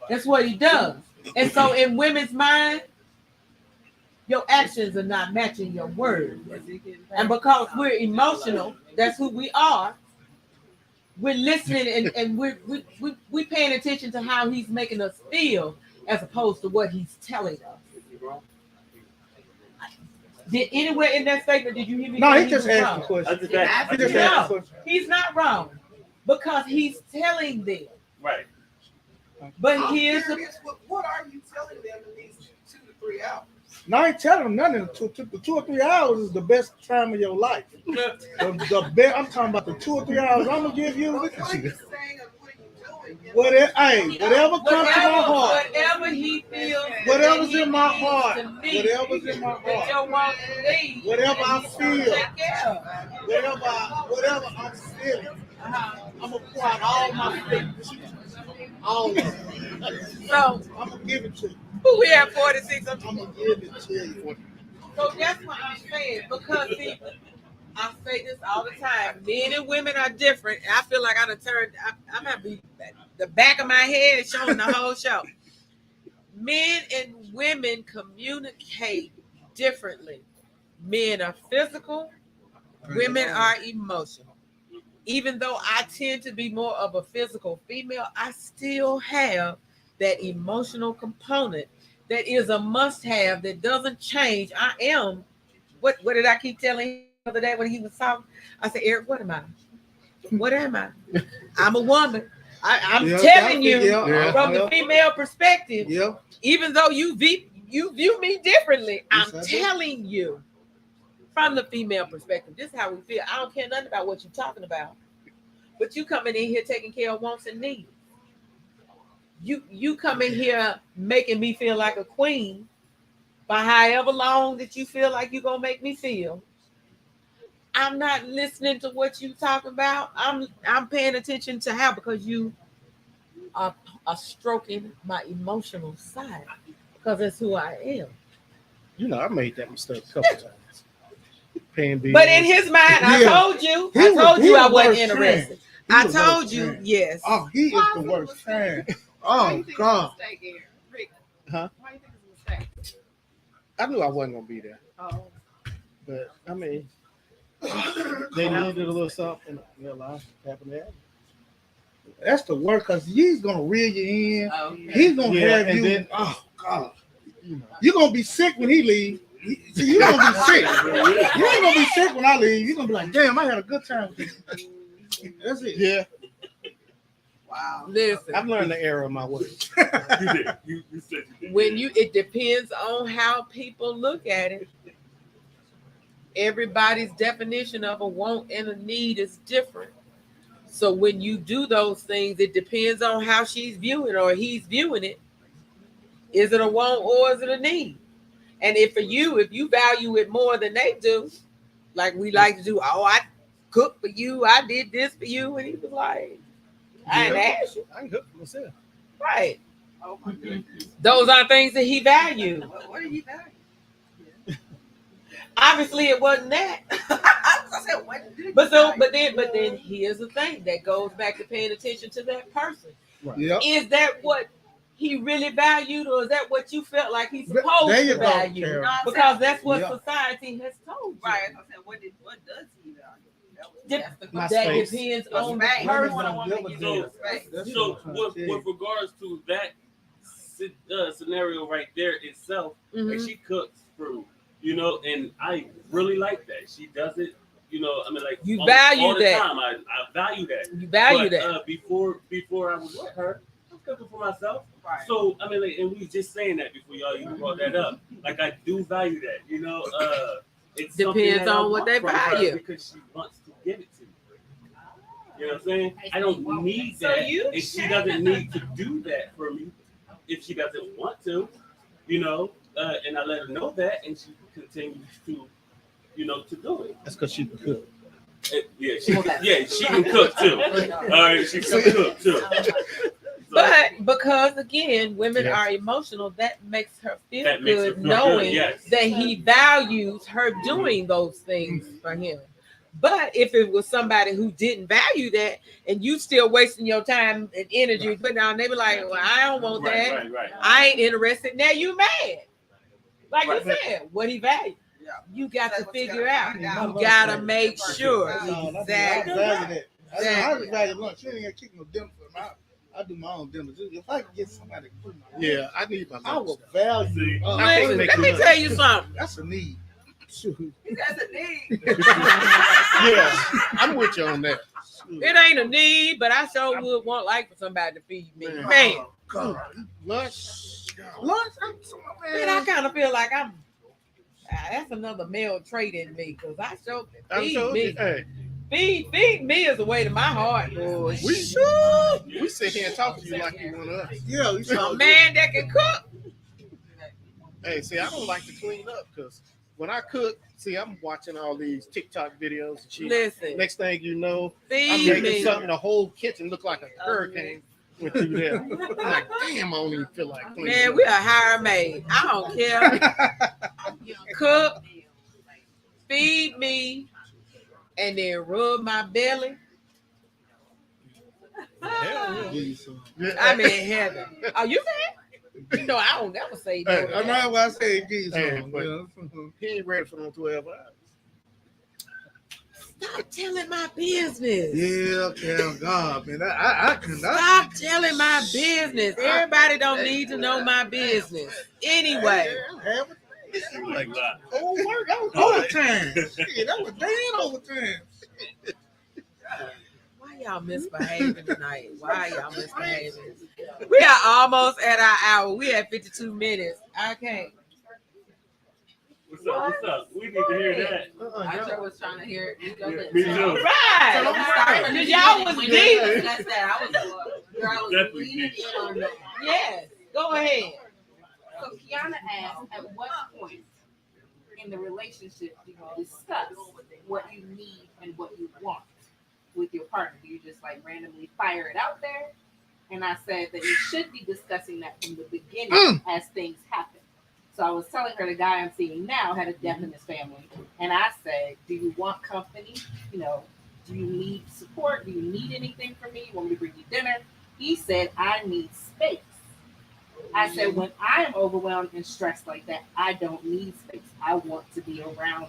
That's what he does. And so in women's mind, your actions are not matching your words. And because we're emotional, that's who we are. We're listening and we're paying attention to how he's making us feel as opposed to what he's telling us. Did anywhere in that statement did you hear me? No, say he just was asked wrong? the question. I just asked No, question. he's not wrong because he's telling them. right. But I'm here's the curious, what are you telling them in these 2 to 3 hours? No, I ain't telling them nothing. The 2 or 3 hours is the best time of your life. The best. I'm talking about the 2 or 3 hours I'm gonna give you. What are you saying and what are you doing? Whatever comes to my heart. whatever he feels, Whatever's that he in my needs heart. to meet, Whatever's in my that heart. your wants and needs, Whatever I he's gonna feel. take care of. Whatever I'm feeling, I'm gonna pour out all my feelings. All of it. So I'm gonna give it to you. who we at 46? I'm gonna give it to you. So that's what I'm saying. Because see, I say this all the time. Men and women are different. I feel like I done turned. I'm gonna be the back of my head showing the whole show. Men and women communicate differently. Men are physical. Women are emotional. Even though I tend to be more of a physical female, I still have that emotional component that is a must-have that doesn't change. I am. What did I keep telling him the other day when he was talking? I said, Eric, what am I? What am I? I'm a woman. I'm telling you from the female perspective. Yeah. Even though you view me differently, Yes, I'm I do. telling you from the female perspective. This is how we feel. I don't care nothing about what you're talking about. But you coming in here taking care of wants and needs. You come in here making me feel like a queen by however long that you feel like you're gonna make me feel. I'm not listening to what you talking about. I'm paying attention to how, because you are stroking my emotional side, because that's who I am. You know, I made that mistake a couple times. Paying bills. But in his mind, I Yeah. told you He was I wasn't worst interested. He I was told worst you, fan. yes. Oh, he is the worst fan. Oh God. Huh? Why do you think it's a mistake? I knew I wasn't gonna be there, Oh. but I mean, they needed a little something. Their life happened there. That's the worst, because he's gonna reel you in. Okay. He's gonna Yeah, have and you. then- Oh God. You know, You're gonna be sick when he leaves. See, you're gonna be sick. You ain't gonna be sick when I leave. You're gonna be like, damn, I had a good time with you. That's it. yeah, Wow. Listen, I've learned the error of my ways. You did. You said you did. when it depends on how people look at it. Everybody's definition of a want and a need is different. So when you do those things, it depends on how she's viewing or he's viewing it. Is it a want or is it a need? And if you value it more than they do, like we like to do, oh, I cooked for you, I did this for you, and he was like, I didn't ask you. I can cook for myself. Right. Oh my goodness. Those are things that he values. What do you value? Obviously, it wasn't that. I said, what did But so, you but then here's the thing that goes back to paying attention to that person. Yep. Is that what he really valued, or is that what you felt like he's There supposed you to go, value? Karen. Because that's what Yeah. society has told you. Right. I said, what does he value? My That space. depends on the Respect. person. So with regards to that scenario right there itself, like she cooks food, and I really like that. She does it, I mean, like You all value the that. time. I value that. You value But, that. Before I was with her, I was cooking for myself. Right. So I mean, like, and we were just saying that before y'all even brought that up. Like I do value that, It's something Depends that I on what want they from her value. because she wants to give it to me. You know what I'm saying? I don't need So that, you and she doesn't need to do that for me if she doesn't want to, and I let her know that, and she continues to, to do it. That's because she can cook. Yeah, she can cook too. All right, she can cook too. But because again, women Yeah. are emotional, that makes her feel That makes her good feel knowing good, yes. that he values her doing those things for him. But if it was somebody who didn't value that and you still wasting your time and energy putting down, they be like, well, I don't want that. Right. I ain't interested. Now you mad. Like Right. you said, what he valued. Yeah. You got That's to what you figure gotta out. find out. You gotta make That's sure. right. Exactly. I value that. I Exactly. value lunch. She ain't gonna keep no dinner for me. I do my own dinner. If I can get somebody to cook my Yeah, I need my I lunch. will value. See? I can't Listen, make let me lunch. tell you something. That's a need. Shoot. That's a need. Yeah, I'm with you on that. It ain't a need, but I sure would want like for somebody to feed me. Man. Man, God. Lunch. Lunch? man, I kind of feel like that's another male trait in me because I sure I'm feed told me. you, hey, Feed me is the way to my heart, boy. we sit here and talk to you like you one of us. Yeah, you A saw man that can cook. Hey, see, I don't like to clean up because when I cook, see, I'm watching all these TikTok videos and shit. Listen, Next thing you know, I'm feed making me. something, the whole kitchen look like a hurricane went through there. I'm like, damn, I don't even feel like cleaning. Man, we are hire made. I don't care. Cook, feed me, and then rub my belly. I'm in heaven. Oh, you said? No, I don't never say no. Hey, to I'm that. not what I said. Geez, Hey, on, but- you know. He ain't ready for them 12 hours. Stop telling my business. Yeah, yeah, God, man. I can. Stop telling my business. Everybody don't need to know my business. Anyway, Like, work. That was overtime. Shit, that was damn overtime. why y'all misbehaving tonight? Why y'all misbehaving? We are almost at our hour. We at 52 minutes. Okay. What's up? We need to hear that. I sure was trying to hear it. Me too. Right. Because y'all was deep. That's that. I was Definitely leaning deep. in on that. Yes. Go ahead. So Kiana asked, at what point in the relationship do you discuss what you need and what you want with your partner? Do you just like randomly fire it out there? And I said that you should be discussing that from the beginning as things happen. So I was telling her the guy I'm seeing now had a death in his family. And I said, do you want company? Do you need support? Do you need anything from me? You want me to bring you dinner? He said, I need space. I said, when I am overwhelmed and stressed like that, I don't need space. I want to be around.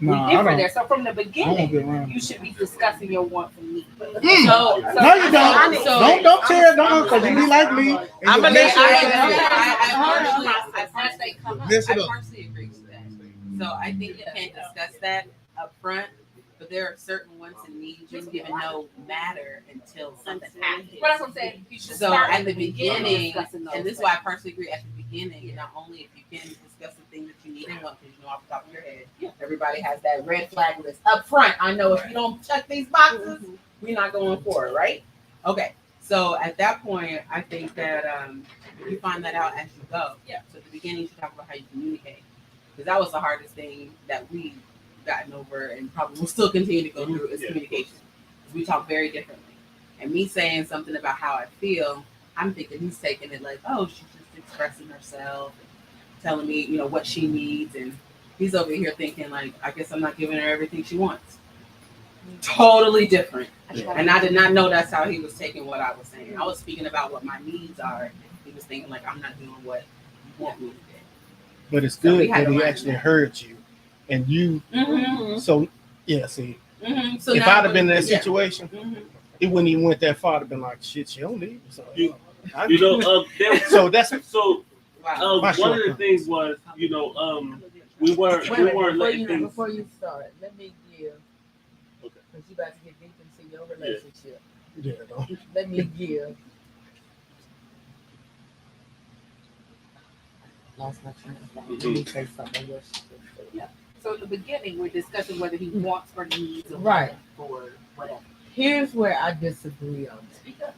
No, We I differ don't. there. So from the I won't beginning, be around. you should be discussing your want and need. So, No, you don't. Don't tell them because you be like me. and I'm you gonna mess let it up. I Mess it up. personally agree with that. So I think you can't discuss that up front, but there are certain wants and needs you even know matter until something happens. But that's what I'm saying. You should So start at the beginning, discussing those and this is why I personally agree at the beginning, not only if you can discuss the things that you need and want, because you know off the top of your head, everybody has that red flag list up front. I know if you don't check these boxes, we're not going for it, right? Okay. So at that point, I think that you find that out as you go. Yeah. So at the beginning, you should talk about how you communicate, because that was the hardest thing that we've gotten over and probably will still continue to go through is communication. We talk very differently. And me saying something about how I feel, I'm thinking he's taking it like, oh, she's just expressing herself, and telling me, what she needs. And He's over here thinking like, I guess I'm not giving her everything she wants. Totally different. And I did not know that's how he was taking what I was saying. I was speaking about what my needs are. He was thinking like, I'm not doing what you want me to do. But it's So we good had that to he learn actually that. heard you, and you. Mm-hmm. So yeah, see, Mm-hmm. So if now I'd have been in that yeah. situation, Mhm. it wouldn't even went that far. To been like, shit, she don't need. So, You know, so that's so Wow. My one of the shortcomings. things was, you know, we weren't letting things. Before you start, let me give, Okay. because you about to get deep into your relationship. yeah. No. Let me give. Lost my train of thought. Let me say something. What she just said. So at the beginning, we're discussing whether he wants or needs a Right. woman or whatever. Here's where I disagree on that. Speak up.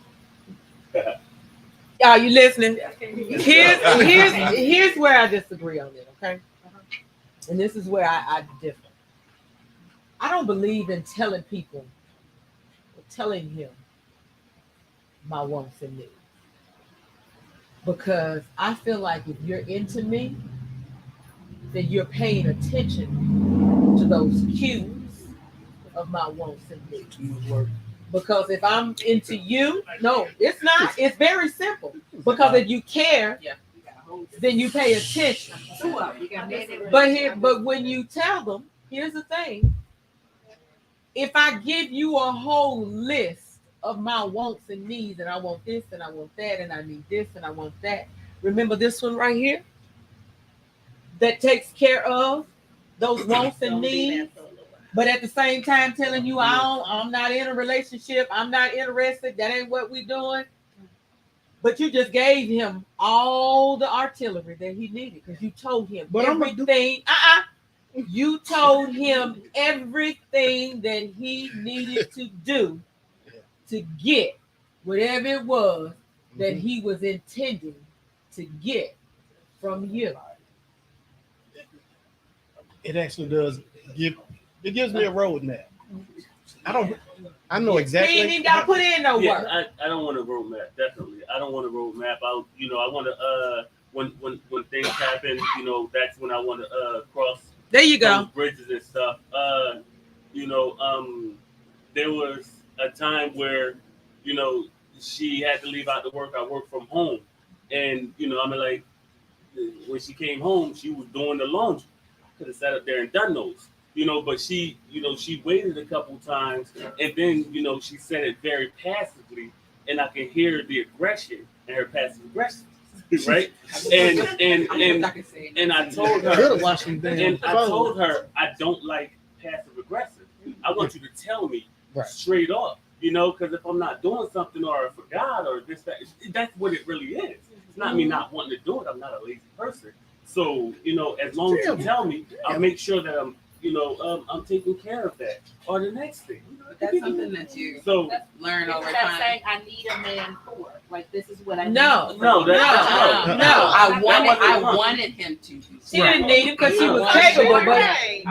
Are you listening? Here's where I disagree on it, okay? And this is where I differ. I don't believe in telling people or telling him my wants and needs. Because I feel like if you're into me, then you're paying attention to those cues of my wants and needs. Because if I'm into you, no, it's not. It's very simple. Because if you care, then you pay attention. But when you tell them, here's the thing. If I give you a whole list of my wants and needs, and I want this and I want that and I need this and I want that, remember this one right here that takes care of those wants and needs, but at the same time telling you I'm not in a relationship, I'm not interested, that ain't what we doing. But you just gave him all the artillery that he needed because you told him everything. You told him everything that he needed to do to get whatever it was that he was intending to get from you. It actually does give. It gives me a roadmap. I know exactly. He ain't even got to put in no work. I don't want a roadmap. Definitely, I don't want a roadmap. I want to when things happen, that's when I want to cross. There you go. Those bridges and stuff. There was a time where, she had to leave out to work. I work from home, and like when she came home, she was doing the laundry. Could have sat up there and done those. But she waited a couple times, and then, she said it very passively, and I can hear the aggression and her passive aggression, right? And I told her, I don't like passive aggressive. I want you to tell me straight up, because if I'm not doing something or I forgot or this, that's what it really is. It's not me not wanting to do it. I'm not a lazy person. So, as long as you tell me, I'll make sure that I'm taking care of that. Or the next thing. That's something that you learn over time. Saying I need a man for. Like, this is what I need. No. I wanted him to. She didn't need him because she was capable,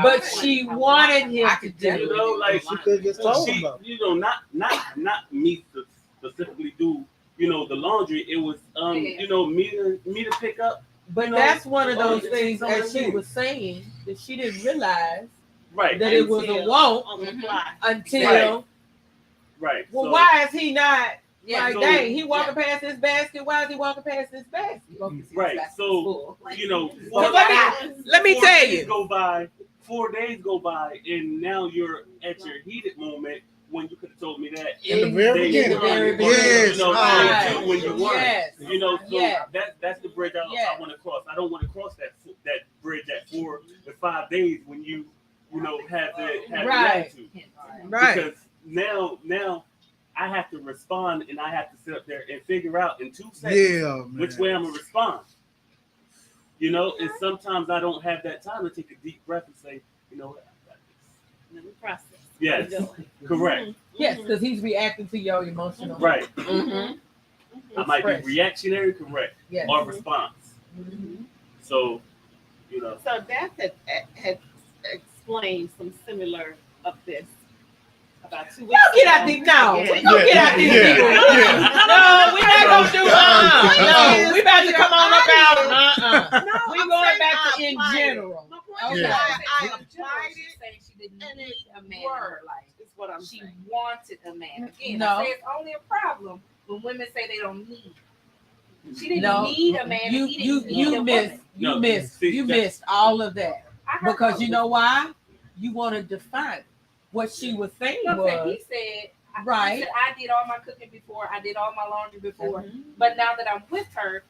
but she wanted him to do. She could just told him about it. Not me to specifically do, the laundry. It was me to pick up. But that's one of those things, as she was saying, that she didn't realize that it was a want until. Right. Well, why is he not? Dang, he walking past this basket. Why is he walking past this basket? Right. So, let me tell you. 4 days go by, and now you're at your heated moment when you could have told me that in the very beginning. Yes. When you weren't. That's the bridge I want to cross. I don't want to cross that bridge at 4 to 5 days when you have the attitude. Right. Because now I have to respond, and I have to sit up there and figure out in 2 seconds which way I'm gonna respond. And sometimes I don't have that time to take a deep breath and say, I got this. Let me process. Yes, correct. Yes, because he's reacting to your emotional. Right. Mm-hmm. I might be reactionary, correct, or response. Mm-hmm. So, So that had explained some similar of this about 2 weeks ago. Get out these now. We gonna get out these people. No, we're not gonna do No, we about to come on up out. We going back to in general. Okay. Yeah. I She applied She's it. saying she didn't and need it a man in her life. Is what I'm She saying. wanted a man. Again, No. I say it's only a problem when women say they don't need. She didn't No. need a man. You and he didn't need a missed woman. you missed all of that I heard because you all know why? You want to define it. What she was saying this. No, was he said, right. He said, I did all my cooking before. I did all my laundry before. Mhm. But now that I'm with her,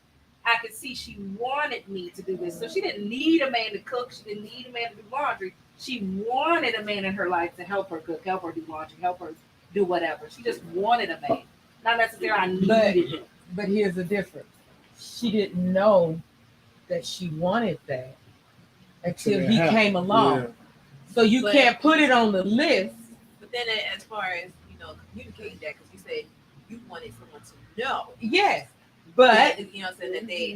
I could see she wanted me to do this. So she didn't need a man to cook. She didn't need a man to do laundry. She wanted a man in her life to help her cook, help her do laundry, help her do whatever. She just wanted a man. Not necessarily I needed him. But here's the difference. She didn't know that she wanted that until he came along. Yeah. So you But- can't put it on the list. But then, as far as communicating that, because you said you wanted someone to know. Yes, but that, so that they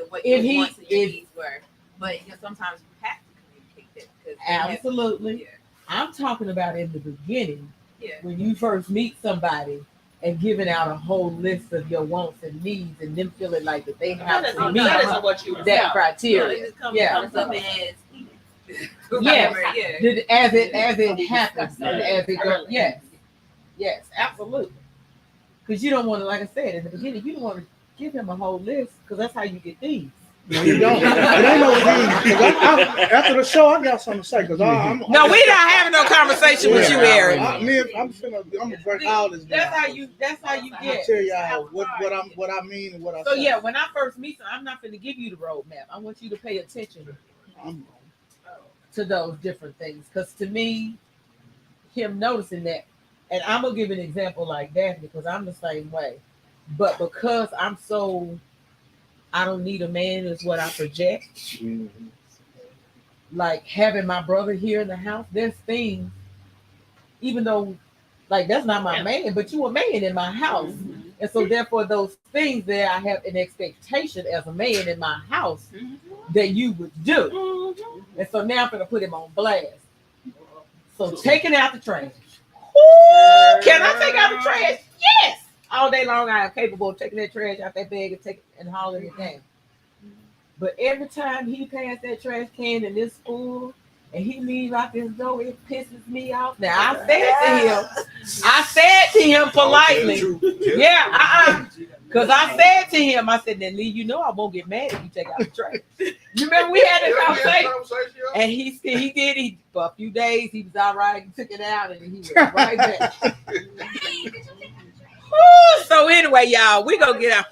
what If your he- wants and your if- needs were. But sometimes you have to communicate that because absolutely. Yeah. I'm talking about in the beginning Yeah. when you first meet somebody and giving out a whole list of your wants and needs and them feeling like that they have to meet That isn't what you were that No, criteria. it just comes, Yeah. comes up as Yes. whatever, yeah. As it happens and as it goes. Yes, absolutely. Because you don't want to, like I said in the beginning, you don't want to give him a whole list because that's how you get these. No, you don't. It ain't no thing. 'Cause after the show, I got something to say. Because I'm No, we're not having no conversation with you, Eric. I'm gonna break all this down. That's how you I'm gonna get. tell y'all what I mean and what I So say. yeah, when I first meet them, I'm not going to give you the roadmap. I want you to pay attention to those different things. Because to me, him noticing that, and I'm gonna give an example like that because I'm the same way. But because I'm so, I don't need a man is what I project. Like having my brother here in the house, there's things, even though, like that's not my man, but you a man in my house, and so therefore those things that I have an expectation as a man in my house that you would do, and so now I'm gonna put him on blast. So taking out the trash. Ooh, can I take out the trash? Yes. All day long, I am capable of taking that trash out that bag and hauling it down. But every time he passed that trash can and it's full, and he leaves out this door, it pisses me off. Now I said to him politely, because I said to him, I said, "Then Lee, you know I won't get mad if you take out the trash." You remember we had this conversation, and he did. He for a few days he was all right. He took it out and he went right back. Woo, so anyway, y'all, we gonna get out.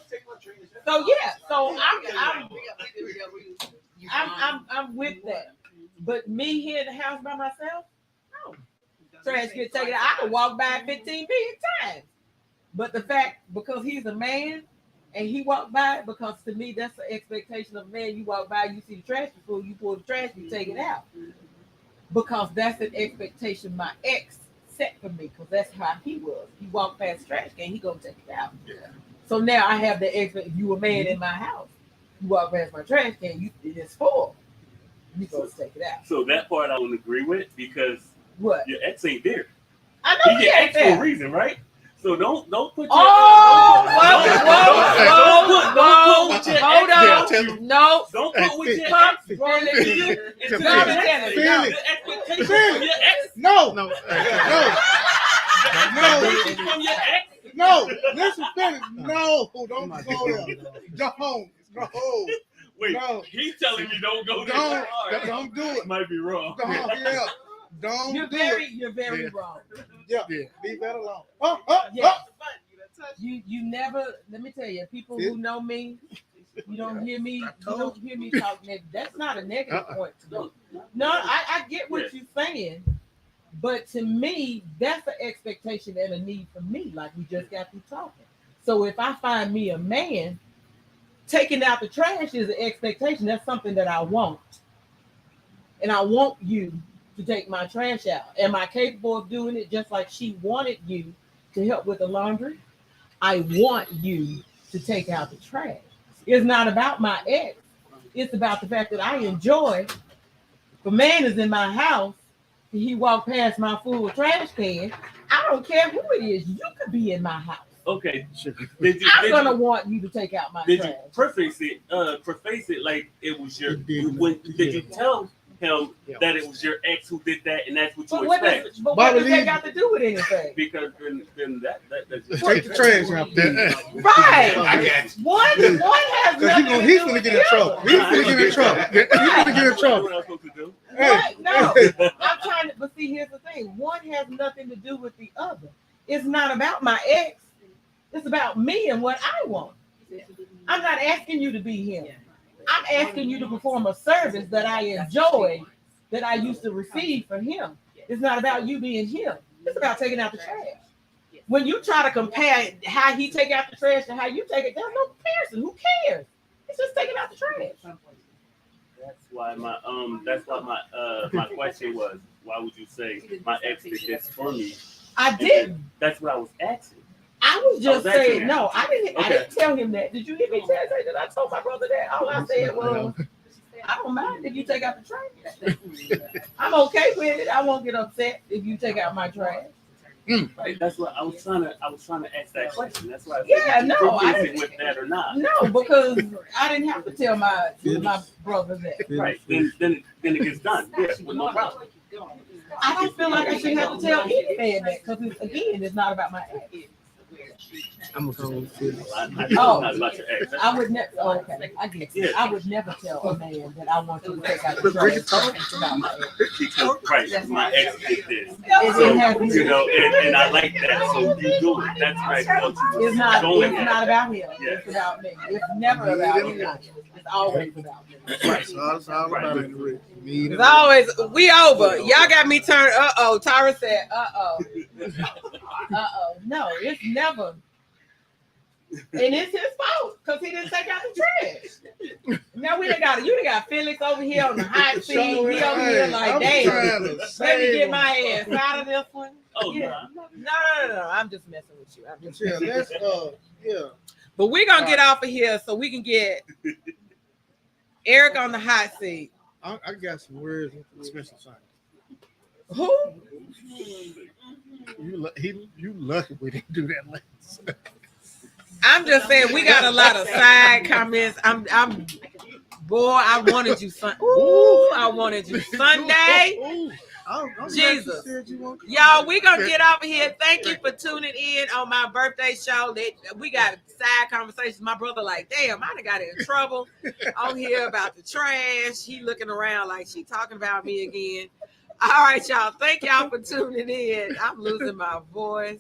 So yeah, so I'm with that. But me here in the house by myself, no. Trash get taken out. I could walk by 15 million times. But the fact, because he's a man and he walked by, because to me that's the expectation of a man. You walk by, you see the trash is full, you pull the trash, you take it out. Because that's an expectation my ex set for me, because that's how he was. He walked past the trash can, he gonna take it out. Yeah. So now I have the expectation. You a man in my house. You walk past my trash can, it's full. You gonna take it out. So that part I don't agree with because What? your ex ain't there. I know He he your ain't ex for there. a reason, right? So don't put your Hold Yeah, tell him. on. No. don't put with your Pump, ex bro, let me do- until Feel your it. ex- Feel the it. expectation Feel from it. your ex. No, The expectation from your ex. no. Listen, finish. No, don't go there. Don't. No. Wait, No. he's telling me don't go there. Don't. All right. Don't do it. Might be wrong. Don't. Yeah. Don't. You're do very it. wrong. Yeah. Leave that alone. Yeah. You never. Let me tell you, people who know me, you don't hear me. You don't hear me talk negative. That's not a negative point to me. No, I get what you're saying, but to me, that's an expectation and a need for me. Like we just got through talking. So if I find me a man, taking out the trash is an expectation. That's something that I want, and I want you to take my trash out. Am I capable of doing it just like she wanted you to help with the laundry? I want you to take out the trash. It's not about my ex. It's about the fact that I enjoy. If a man is in my house, and he walked past my full trash can, I don't care who it is. You could be in my house. Okay. I'm gonna want you to take out my Did trash. you preface it like it was your? He did. Did you tell him that it was your ex who did that, and that's what you But what expect. does, but what does that got to do with anything? Because then that's Take the trash out there. Right. I got you. One has nothing He's to do gonna with get the in trouble. other. He's gonna get in trouble. He's gonna get in trouble. What I'm supposed to do? Right? No, I'm trying to. But see, here's the thing: one has nothing to do with the other. It's not about my ex. It's about me and what I want. I'm not asking you to be him. I'm asking you to perform a service that I enjoy, that I used to receive from him. It's not about you being him. It's about taking out the trash. When you try to compare how he take out the trash and how you take it, there's no comparison. Who cares? It's just taking out the trash. That's why my question was, why would you say my ex did this for me? I didn't. That's what I was asking. I was just saying, no, I didn't. Okay. I didn't tell him that. Did you hear me say that? I told my brother that. All I said was, I don't mind if you take out the trash. I'm okay with it. I won't get upset if you take out my trash. Right. That's what I was trying to ask that question. That's why I said, Yeah, did no, you I visit didn't. with that or not? No, because I didn't have to tell my brother that. Right. Then it gets done. Yeah, with no problem. I don't feel like I should have to tell any man that because again, it's not about my ex. I'm gonna I know not about your ex. I would never. Okay, I get it. I would never tell a man that I want you to take out the trash. It's about my ex. Because right, my ex did this. It So, has- you know, and I like that. So you do it. That's right. It's not. Going It's at. not about him. Yeah. It's about me. It's never about him. It's always about me. Right. So it's all about it. It's always we over. Y'all got me turned. Tyra said. No, it's never. And it's his fault because he didn't take out the trash. Now we done got Felix over here on the hot seat. He over here like, damn, let me get my ass out of this one. Oh Yeah. no. No. I'm just messing with you. I'm just Yeah, messing let's with you. yeah. But we're gonna get off of here so we can get Eric on the hot seat. I got some words for special sign. Who? You lucky we didn't do that last. I'm just saying we got a lot of side comments. Boy, I wanted you Ooh, I wanted you Sunday. I'm Jesus. glad you want- Y'all, we gonna get over here. Thank you for tuning in on my birthday show. We got side conversations. My brother like, damn, I done got in trouble on here about the trash. He looking around like she talking about me again. All right, y'all. Thank y'all for tuning in. I'm losing my voice.